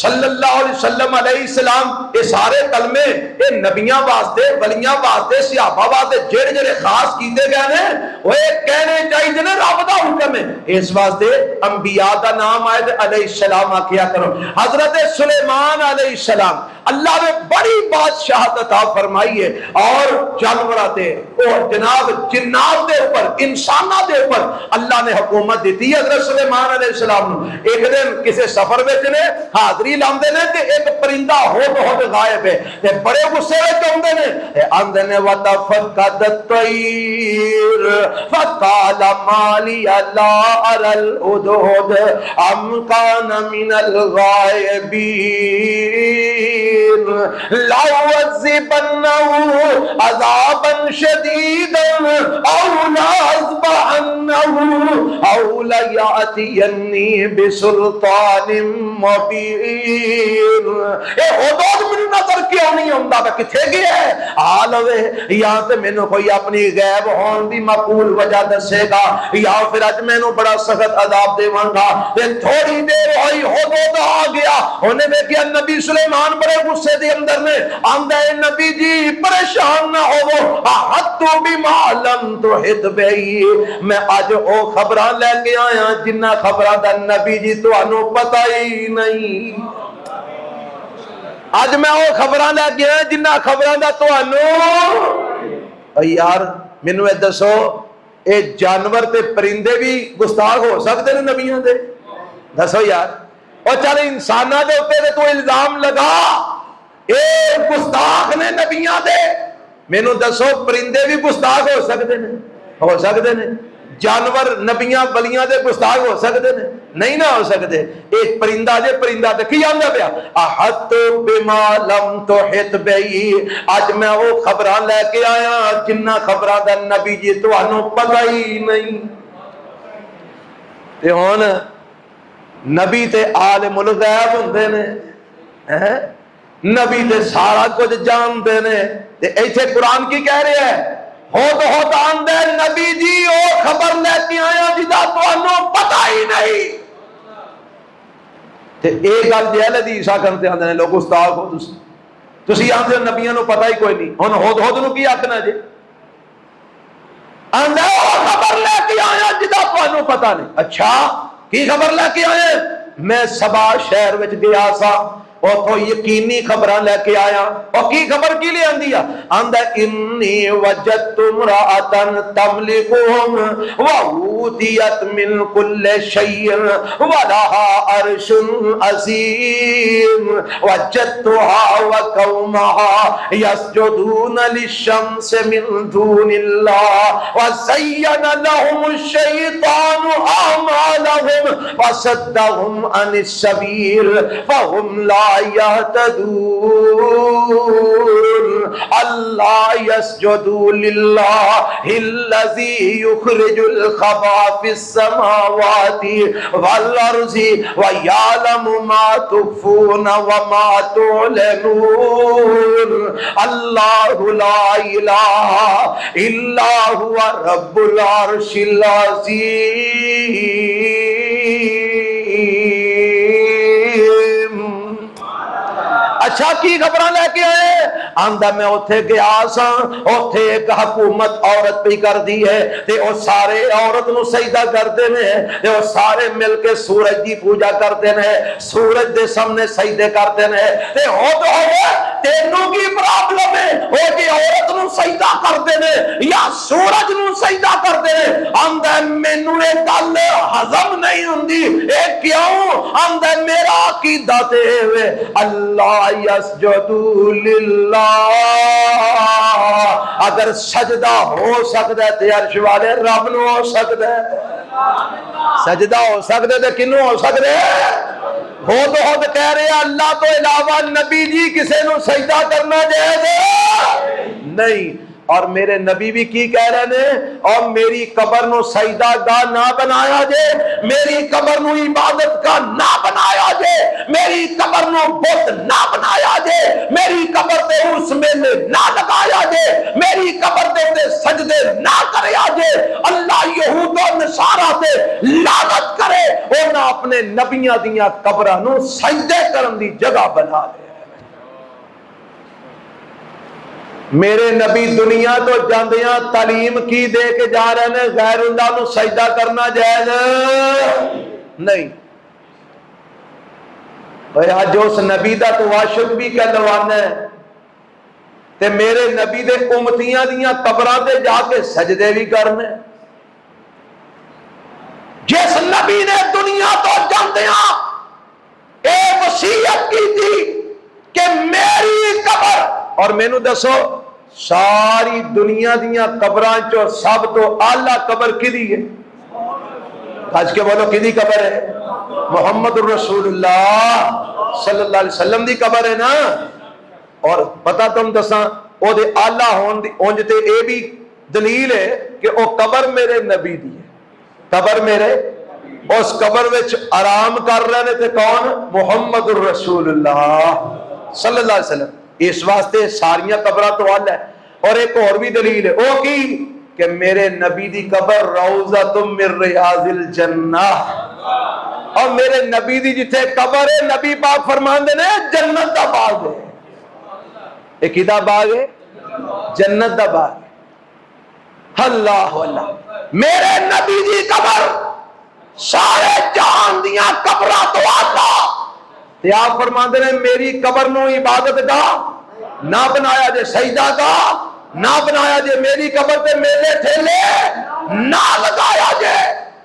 صلی اللہ علیہ وسلم علیہ السلام، یہ سارے کلمے یہ نبیاں واسطے، ولیاں واسطے، صحابہ واسطے جڑے جڑے خاص کیتے گئے نے وہ کہنے چاہیے نے رب دا حکم ہے، اس واسطے انبیاء دا نام آئے علیہ السلام آکھیا کرو۔ حضرت سلیمان علیہ السلام اللہ نے بڑی بادشاہت عطا فرمائی ہے اور جانورات اور جناب جنات دے اوپر انسانات دے اوپر اللہ نے حکومت دیتی ہے۔ حضرت سلیمان علیہ السلام ایک دن کسی سفر وچ نے حاضری لاندے نے تے ایک پرندہ ہو غائب ہے تے بڑے غصے وچ ہوندے نے آندے نے وتفقد الطير فقال ما لي لا ارى الهدهد ام كان من الغائبين لأعذبنه عذابا شديدا أو لأذبحنه أو ليأتيني بسلطان مبين۔ اے حدود میں نظر کیوں نہیں ہوندا میں کتھے گیا ہے حال ہوئے یا تے مینوں کوئی اپنی غیب ہون دی معقول وجہ دسے گا یا پھر اج مینوں بڑا سخت عذاب دیواں گا۔ تے تھوڑی دیر ہوئی حدود آ گیا، انہیں دیکھیا نبی سلیمان بڑے غصے دے اندر نے آندا ہے نبی جی پریشان نہ ہوو احطوا بما لم تحط بہی، میں اج او خبراں لے کے آیا جنہ خبراں دا نبی جی تانوں پتہ ہی نہیں۔ اج میں او خبراں لے کے آیا جنہ خبراں دا تانوں یار مینوں اے دسو اے جانور تے پرندے بھی گستاخ ہو سکتے ہیں نبیوں دے؟ دسو یار۔ اور چل انسانہ دے اوپر تو الزام لگا اے گستاخ نے نبیاں دے، مینوں دسو پرندے بھی گستاخ ہو سکتے ہیں؟ ہو سکتے ہیں؟ جانور نبیاں ولیاں دے گستاخ ہو سکتے ہیں؟ نہیں نہ ہو سکتے۔ ایک پرندہ جے پرندہ تے کی آندا پیا احط بما لم تحط بہی، اج میں وہ خبراں لے کے آیا جنہ خبراں دا نبی جی تانوں پتہ ہی نہیں۔ تے ہن نبی تے عالم الغیب ہوندے نے، نبی تے سارا کچھ جاندے نے، تے ایتھے قرآن کی کہہ رہے ہیں ہو آندے نبی جی او خبر لے کے آیا جدا تانوں پتہ ہی نہیں۔ تے اے گل جے حدیث آکھن تے آندے نے لوگ استاد ہو تسی آندے نبیاں نو پتہ ہی کوئی نہیں، ہن ہود نو کی آکھنا جی؟ آندے او خبر لے کے آیا جدا تانوں پتہ نہیں۔ اچھا کی خبر لے کے آئے؟ میں سبا شہر وچ گیا سا اور تو یقینی خبراں لے کے آیا۔ اور کی خبر کی لے آندی آندا انی وجدت امرأۃ تملکہم وأوتیت من کل شیء ولہا عرش عظیم وجدتها وقومها يسجدون للشمس من دون الله وزين لهم الشيطان أعمالهم وصدهم عن السبيل فهم لا يهتدون۔ اللہ يسجدوا للہ الذی یخرج الخبا فی السماوات والارض ویعلم ما تخفون وما تعلنون۔ اللہ لا الہ الا هو رب العرش العظیم۔ اچھا کی خبراں لے کے آئے؟ آندا میں اوتھے گیا سا، اوتھے ایک حکومت عورت پہ کر دی ہے تے او سارے عورت نو سجدہ کرتے ہیں تے او سارے مل کے سورج دی پوجا کرتے ہیں، سورج دے سامنے سجدے کرتے ہیں تے ہو تینوں کی پرابلم ہے او کہ عورت نو سجدہ کرتے ہیں یا سورج نو سجدہ کرتے ہیں؟ آندا مینوں اے گل ہضم نہیں ہوندی۔ اے کیوں؟ آندا میرا عقیدہ تے اللہ یسجد للہ اگر سجدہ ہو سکتا ہے تے عرش والے رب نو ہو سکتا ہے، سجدہ ہو سکتا ہے تے کنوں ہو سکتا ہے؟ ہو تو خود کہہ رہے ہیں اللہ تو علاوہ نبی جی کسے نو سجدہ کرنا جائز نہیں، اور میرے نبی بھی کی کہہ رہے ہیں، اور میری قبر نو سجدہ گاہ نہ بنایا جے، میری قبر نو عبادت کا نہ بنایا جے، میری قبر نو بت نہ بنایا جے، میری قبر تے اس میلے نہ لگایا جے، میری قبر تے سجدے نہ کریا جے۔ اللہ یہود و نصارا تے لعنت کرے انہاں اپنے نبیاں دیاں قبراں نو سجدے کرن دی جگہ بنا لے۔ میرے نبی دنیا تو جاندیاں تعلیم کی دے کے جا رہے ہیں غیر اللہ نو سجدہ کرنا جائز نہیں۔ آج اس نبی دا تو عاشق بھی کہلوانا ہے تے میرے نبی دے امتیاں دیاں قبراں تے جا کے سجدے بھی کرنے۔ جس نبی نے دنیا تو جاندیاں اے وصیت کی تھی کہ میری قبر، اور مینوں دسو ساری دنیا دیاں قبراں چو سب تو اعلیٰ قبر کدی ہے؟ آج کے بولو کدی قبر ہے؟ محمد الرسول اللہ صلی اللہ علیہ وسلم دی قبر ہے نا۔ اور پتہ تم دساں او دے اعلیٰ ہون دی اونج تے اے بھی دلیل ہے کہ او قبر میرے نبی دی ہے، قبر میرے، اس قبر وچ آرام کر رہے نے تے کون؟ محمد الرسول اللہ صلی اللہ علیہ وسلم۔ اس واسطے ساریاں قبراں تو اعلی ہے۔ اور ایک اور بھی دلیل ہے، وہ کی کہ میرے نبی دی قبر روضۃ من ریاض الجنہ، اور میرے نبی دی جتھے قبر ہے نبی پاک فرماندے نے جنت دا باغ ہے۔ ایک کدا باغ ہے؟ جنت دا باغ ہے۔ اللہ اللہ، میرے نبی دی قبر سارے جہان دیاں قبراں تو اعلی، تے آپ فرماندے نے میری قبر نو عبادت دا نہ بنایا جے، سجدہ دا نہ بنایا جے، میری قبر تے میلے ٹھیلے نہ لگایا جے۔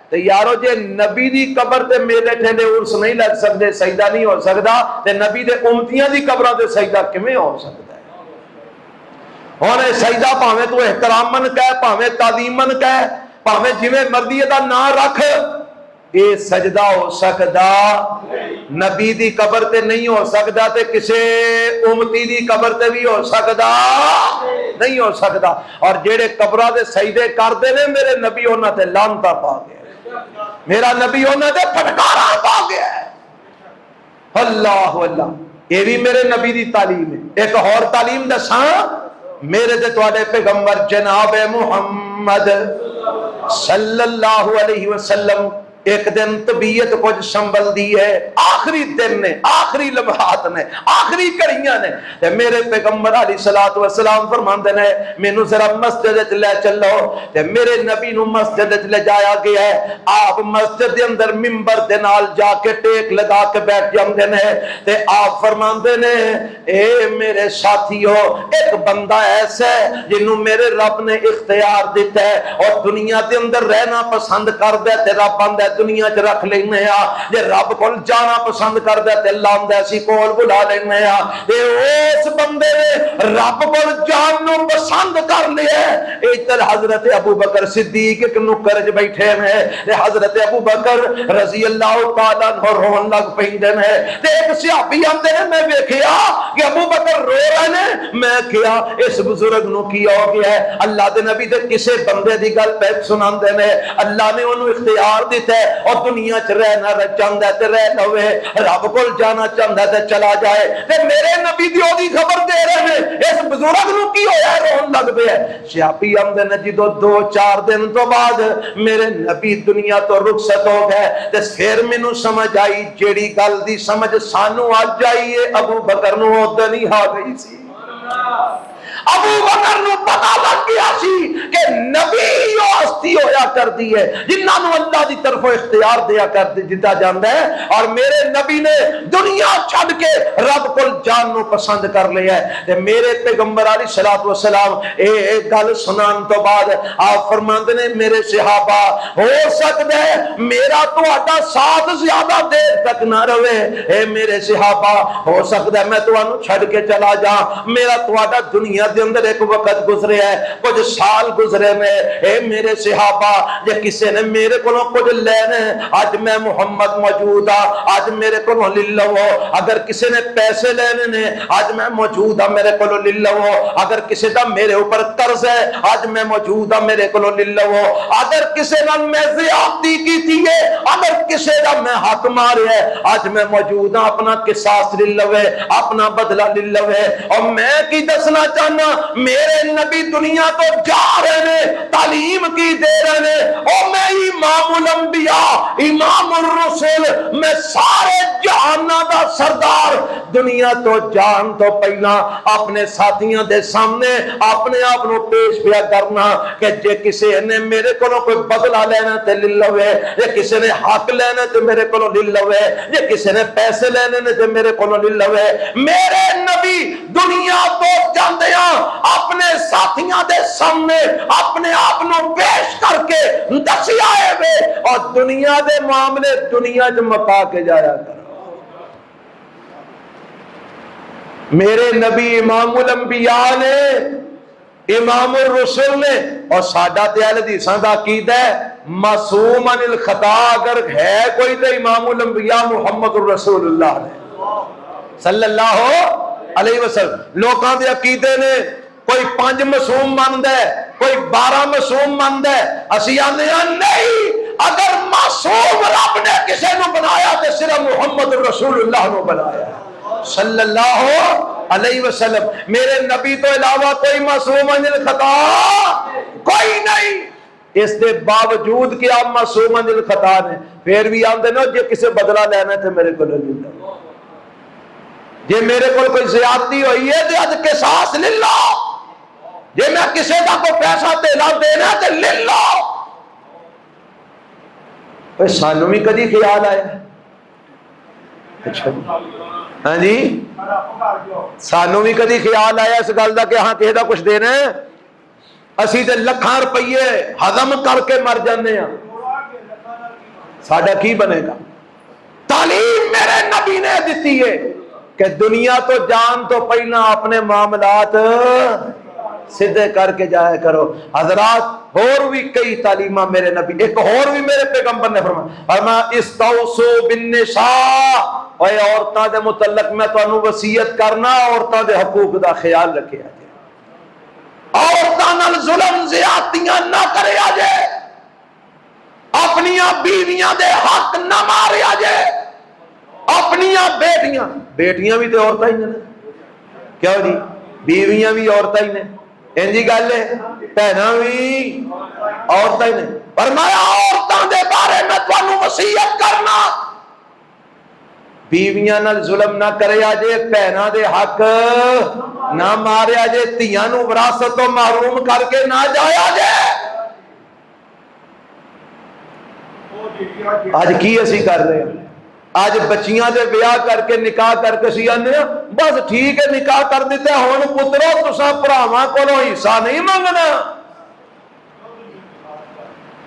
تے یارو جے نبی دی قبر تے میلے ٹھیلے عرس نہیں لگ سکتے، سجدہ نہیں ہو سکتا، تے نبی دے امتیاں دی قبراں تے سجدہ کیویں ہو سکتا ہے؟ ہونے سجدہ پاویں تو احترامن کہہ، پاویں تعظیمن کہہ، پاویں جویں مرضی دا نام رکھ، اے سجدہ ہو سکدا نبی دی قبر تے نہیں ہو سکدا، تے کسے امتی دی قبر تے بھی ہو سکدا نہیں ہو سکدا۔ اور جیڑے قبراں دے سجدے کردے نے میرے نبی انہاں تے لعنتاں پا گیا، میرا نبی انہاں تے پھٹکاراں پا گیا۔ اللہ اللہ، یہ بھی میرے نبی دی تعلیم ہے۔ ایک اور تعلیم دساں، میرے تے تواڈے پیغمبر جناب محمد صلی اللہ علیہ وسلم ایک دن طبیعت کچھ سنبھل دی ہے، آخری دن نے، آخری لمحات نے، آخری کڑیاں نے، تے میرے پیغمبر علیہ الصلوۃ والسلام فرماندے نے مینوں ذرا مسجد وچ لے چلو، تے میرے نبی نو مسجد وچ لے جایا گیا ہے۔ آپ مسجد دے اندر منبر دے نال جا کے ٹیک لگا کے بیٹھ جاندے نے، تے آپ فرماندے نے اے میرے ساتھیو، ایک بندہ ایسا ہے جنوں میرے رب نے اختیار دیتا ہے اور دنیا دے اندر رہنا پسند کردا ہے، تے رب آندا دنیا چ رکھ لینے آ، جے رب کول جانا پسند کردا تے اللہ آندا اسی کول بلا لینے آ۔ تے اس بندے نے رب کول جان نو پسند کر لیا۔ ادھر حضرت ابو بکر صدیق ایک نکر وچ بیٹھے نے، تے حضرت ابو بکر رضی اللہ تعالی عنہ رون لگ پیندے نے، تے ایک صحابی آندے نے میں ویکھیا کہ ابو بکر رو رہے نے، میں کہیا اس بزرگ نو کی ہو گیا ہے؟ اللہ دے نبی تے کسے بندے دی گل پہ سناندے نے، اللہ نے انہوں اختیار دیتا ہے اور دنیا چ رہنا چاہتا ہے تے رہ لوے، رب کول جانا چاہتا ہے تے چلا جائے۔ تے میرے نبی دی اودی خبر دے رہے ہیں اس بزرگ نو کی ہویا ہے؟ رون لگ پیا۔ صحابی آندے نے جدو 2-4 دن تو بعد میرے نبی دنیا تو رخصت ہو گئے تے پھر مینوں سمجھ آئی جیڑی گل دی سمجھ سانو اج آئی ہے ابو بکر نو اودن ہی آ گئی سی۔ ابو بکر نو پتا لگ گیا سی کہ نبی ہستی ہویا کر دی ہے جنہاں نو اللہ دی طرف اختیار دیا کر دیتا جاندا ہے، اور میرے نبی نے دنیا چھڈ کے رب کول جان نو پسند کر لیا ہے۔ تے میرے پیغمبر علیہ الصلوۃ والسلام اے گل سنان تو بعد آپ فرماندے نے میرے صحابہ ہو سکدا ہے میرا تہاڈا ساتھ زیادہ دیر تک نہ رہے، اے میرے صحابہ ہو سکدا ہے میں تانوں چھڈ کے چلا جا، میرا تہاڈا دنیا دے اندر ایک وقت وقت گزرے ہے، کچھ سال گزرے میں، اے میرے صحابہ جے کسے نے میرے کولوں کچھ لینے، اج میں محمد موجود ہاں، اج میرے کولوں لے لو۔ اگر کسے نے پیسے لینے نے، اج میں موجود ہاں، میرے کولوں لے لو۔ اگر کسے دا میرے اوپر قرض ہے، اج میں موجود ہاں، میرے کولوں لے لو۔ اگر کسے نال میں زیادتی کیتی ہے، اگر کسے دا میں حق مارے ہے، اج میں موجود ہاں، اپنا قصاص لے لوے، اپنا بدلہ لے لوے۔ اور میں کی دسنا چاہنا، میرے نبی دنیا تو جا رہے نے، تعلیم کی دے رہے نے، اور میں امام الانبیاء، امام الرسل، میں سارے جہاناں دا سردار، دنیا تو جان تو پہلا اپنے ساتھیاں دے سامنے اپنے آپ نو پیش پیا کرنا کہ جے کسے نے میرے کولوں کوئی بدلہ لینا تے لے لوے، جے کسے نے حق لینا تے میرے کولوں لے لوے، جے کسے نے پیسے لینے تے میرے کولوں لے لوے۔ میرے نبی دنیا تو جاندیاں اپنے ساتھیاں دے سامنے اپنے آپ نو پیش کر کے دسی آئے وے، اور دنیا دے معاملے دنیا جو مکا کے جایا کر۔ میرے نبی امام الانبیاء نے، امام الرسل نے، اور ساڈا تے اہل حدیثاں دا عقیدہ ہے معصوم عن الخطا اگر ہے کوئی تو امام الانبیاء محمد الرسول اللہ نے صلی اللہ علیہ وسلم۔ لوکاں دے عقیدے نے کوئی 5 معصوم مند ہے، کوئی 12 معصوم مند ہے، اسی آندے ہیں نہیں، اگر معصوم رب نے کسے نو بنایا تو صرف محمد الرسول اللہ نو بنایا صلی اللہ علیہ وسلم۔ میرے نبی تو علاوہ کوئی معصوم عن الخطا کوئی نہیں۔ اس دے باوجود کہ آپ معصوم عن الخطا نے، پھر بھی آندے نا جے کسے بدلہ لینا تھے میرے کو لے لو، جے میرے کو کوئی زیادتی ہوئی ہے تو اج قصاص لے لو، جے میں کسے دا کو پیسہ دلا دینا تے لے لو۔ سانو بھی کدی خیال آیا؟ اچھا ہاں جی، سانو بھی کدی خیال آیا اس گل دا کہ ہاں کسی دا کچھ دینا ہے؟ اسی تے لکھاں روپیے ہضم کر کے مر جانے ہیں، ساڈا کی بنے گا؟ تعلیم میرے نبی نے دیتی ہے کہ دنیا تو جان تو پہلا اپنے معاملات سدھے کر کے جایا کرو۔ حضرات اور بھی کئی تعلیمہ میرے نبی، ایک اور بھی میرے پیغمبر نے فرمایا استوصوا بالنساء، اے عورتاں دے متعلق میں تانوں وصیت کرنا عورتاں دے حقوق دا خیال رکھیا جائے، عورتاں نال ظلم زیادتیاں نہ کریا جائے، اپنیاں بیویاں دے حق نہ ماریا جائے، اپنیاں بیٹیاں بھی تو عورتاں ہی نے، کیا جی بیویاں بھی عورتاں ہی نے، انجی گل ہے، بہناں بھی عورتاں ہی نے۔ فرمایا عورتاں دے بارے میں تانوں وصیت کرنا، بیویاں نال ظلم نہ کریا جے، بہناں دے حق نہ ماریا جے، تیاں نوں وراثت تو محروم کر کے نہ جایا جے۔ آج کی اسی کر رہے ہیں؟ آج بچیاں دے بیاہ کر کے نکاح کر کے سی آنے بس ٹھیک ہے نکاح کر دیتے ہون پترو تساں بھراواں کولوں حصہ نہیں منگنا،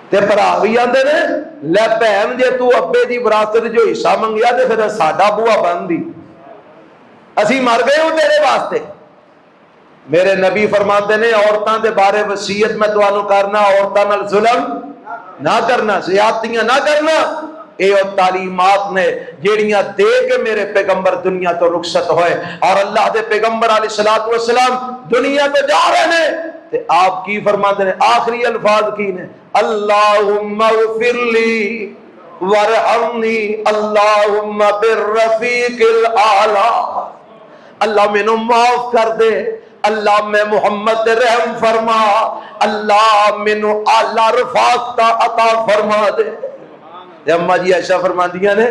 تے بھرا بھی آندے نے لے بہن جے تو ابے دی وراثت جو حصہ منگیا تے پھر ساڈا بوا بندی، اسی مر گئے ہوں تیرے واسطے۔ میرے نبی فرماتے نے عورتاں دے بارے وصیت میں تانوں کرنا، عورتاں نال ظلم نہ کرنا، زیادتیاں نہ کرنا۔ اے او تعلیمات نے جیڑیاں دے کے میرے پیغمبر دنیا تو رخصت ہوئے، اور اللہ دے پیغمبر علیہ الصلوۃ والسلام دنیا تو جا رہے ہیں تے آپ کی فرماتے ہیں آخری الفاظ کی نے اللہم اغفر لی ورحمنی اللہم بالرفیق الاعلی، اللہ مینوں معاف کر دے، اللہ میں محمد رحم فرما، اللہ مینوں اعلی رفاقت عطا فرما دے۔ اما جی عائشہ فرماندیاں نے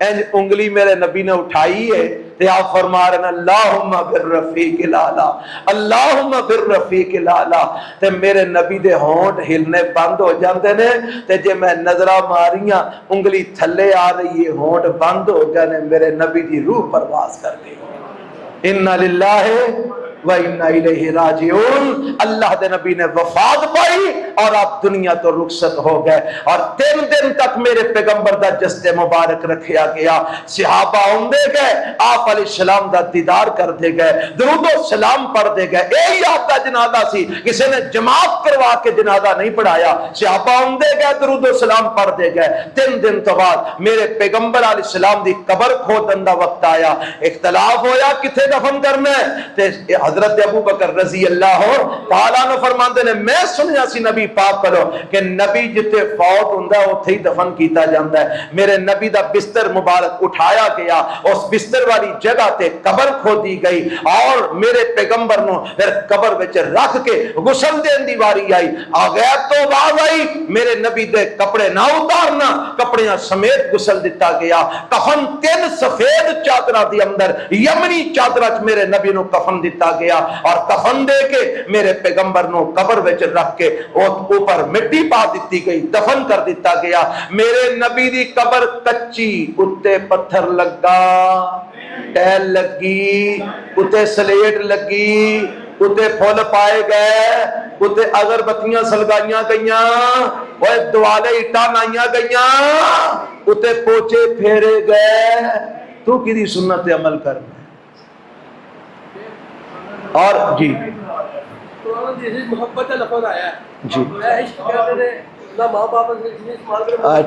انج انگلی میرے نبی نے اٹھائی ہے تے آپ فرما رہے ہیں اللہم بالرفیق الاعلی، اللہم بالرفیق الاعلی، تے میرے نبی دے ہونٹ ہلنے بند ہو جاندے نے، تے جے میں نظرہ ماریاں انگلی تھلے آ رہی ہے ہونٹ بند ہو گئے نے، میرے نبی دی روح پرواز کر گئی۔ انا للہ و انا الیہ راجعون۔ اللہ دے نبی نے وفات پائی، اور آپ دنیا تو رخصت ہو گئے. اور 3 دن تک میرے پیغمبر دا جسد مبارک رکھیا گیا. صحابہ آندے گئے, آپ علیہ السلام دا دیدار کر دے گئے, درود و سلام پڑھ دے گئے. یہی آپ دا جنازہ سی, کسی نے جماعت کروا کے جنازہ نہیں پڑھایا. صحابہ آندے گئے, درود و سلام پڑھ دے گئے. 3 دن تو بعد میرے پیغمبر علیہ السلام دی قبر کھودن دا وقت آیا. اختلاف ہویا کتھے دفن کرنا ہے, تے حضرت ابو بکر رضی اللہ تعالیٰ عنہ فرماندے نے میں سنیا سی نبی پاک کرو کہ نبی جتے فوت ہوندا ہے اوتھے ہی دفن کیتا جاندا ہے. میرے نبی دا بستر مبارک اٹھایا گیا, اس بستر والی جگہ تے قبر کھودی گئی, اور میرے پیغمبر نو پھر قبر وچ رکھ کے غسل دین دی واری آئی. غیب تو آواز آئی, میرے نبی دے کپڑے نہ اتارنا, کپڑیاں سمیت غسل دتا گیا. کفن 3 سفید چادراں دی اندر یمنی چادراں وچ میرے نبی نو کفن دتا گیا, اور کفن دے کے میرے پیغمبر نو قبر وچ رکھ کے اوپر مٹی پا دتی گئی, دفن کر دتا گیا. میرے نبی دی قبر کچی, اتے پتھر لگا, ٹیل لگی, اتے سلیٹ لگی, اتے پھول پائے گئے, اتے اگربتیاں سلگائیاں گئیاں, وہ دوالے اٹا نائیاں گئیاں, اتے پوچے پھیرے گئے. تو کدی سنت عمل کرنا. اور جی محبت کا لفظ آیا ہے جی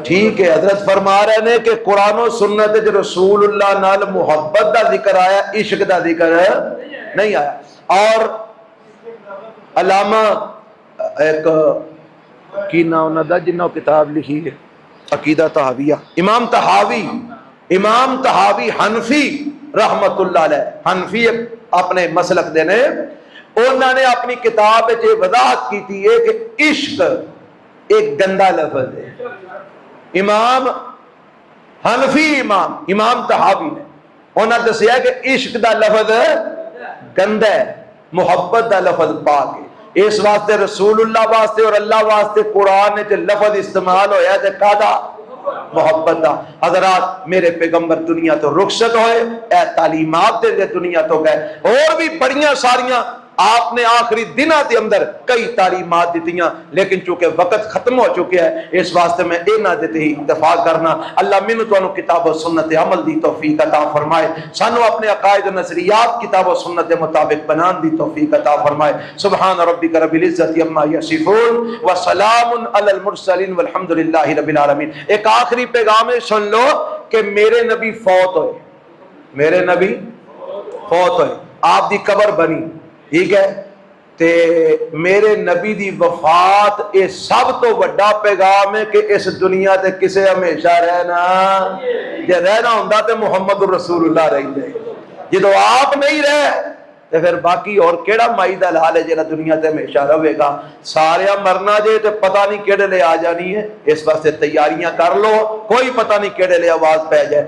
ٹھیک ہے. حضرت فرما رہے ہیں کہ قرآن و سنت رسول اللہ نال محبت دا ذکر آیا, عشق دا ذکر نہیں آیا. اور علامہ ایک کی نام دا جنہوں کتاب لکھی ہے عقیدہ تحاویہ, امام تحاوی حنفی رحمت اللہ علیہ, حنفی اپنے مسلک دینے, انہوں نے اپنی کتاب یہ وضاحت کی تھی کہ عشق ایک گندا لفظ ہے. امام حنفی امام تحاوی نے انہوں نے دسیا کہ عشق دا لفظ گندا ہے, محبت دا لفظ پاک ہے. اس واسطے رسول اللہ واسطے اور اللہ واسطے قرآن نے لفظ استعمال ہویا تے کادا محبت دا. حضرات میرے پیغمبر دنیا تو رخصت ہوئے, اے تعلیمات دے دنیا تو گئے. اور بھی بڑیاں ساریاں آپ نے آخری دنوں کے اندر کئی تعلیمات دیتیاں, لیکن چونکہ وقت ختم ہو چکے ہیں اس واسطے میں اینا دیتے ہی اتفاق کرنا. اللہ منو تو کتاب و سنت عمل دی توفیق عطا فرمائے, سانو اپنے عقائد و نظریات کتاب و سنت مطابق بنان دی توفیق عطا فرمائے. سبحان ربک رب العزت عما یصفون وسلام علی المرسلین والحمد للہ رب العالمین. ایک آخری پیغام سن لو کہ میرے نبی فوت ہوئے, میرے نبی فوت ہوئے, آپ دی قبر بنی, ٹھیک ہے, تے میرے نبی دی وفات اے سب تو بڑا پیغام ہے کہ اس دنیا تے کسے ہمیشہ رہنا, جے رہنا ہوندا تے محمد رسول اللہ رہندے, جدو آپ نہیں رہے تے پھر باقی اور کیڑا مائی دا لال ہے جڑا دنیا تے ہمیشہ رہے گا. سارے مرنا جے تے پتہ نہیں کیڑے لے آ جانی ہے, اس واسطے تیاریاں کر لو, کوئی پتہ نہیں کیڑے لے آواز پہ جائے.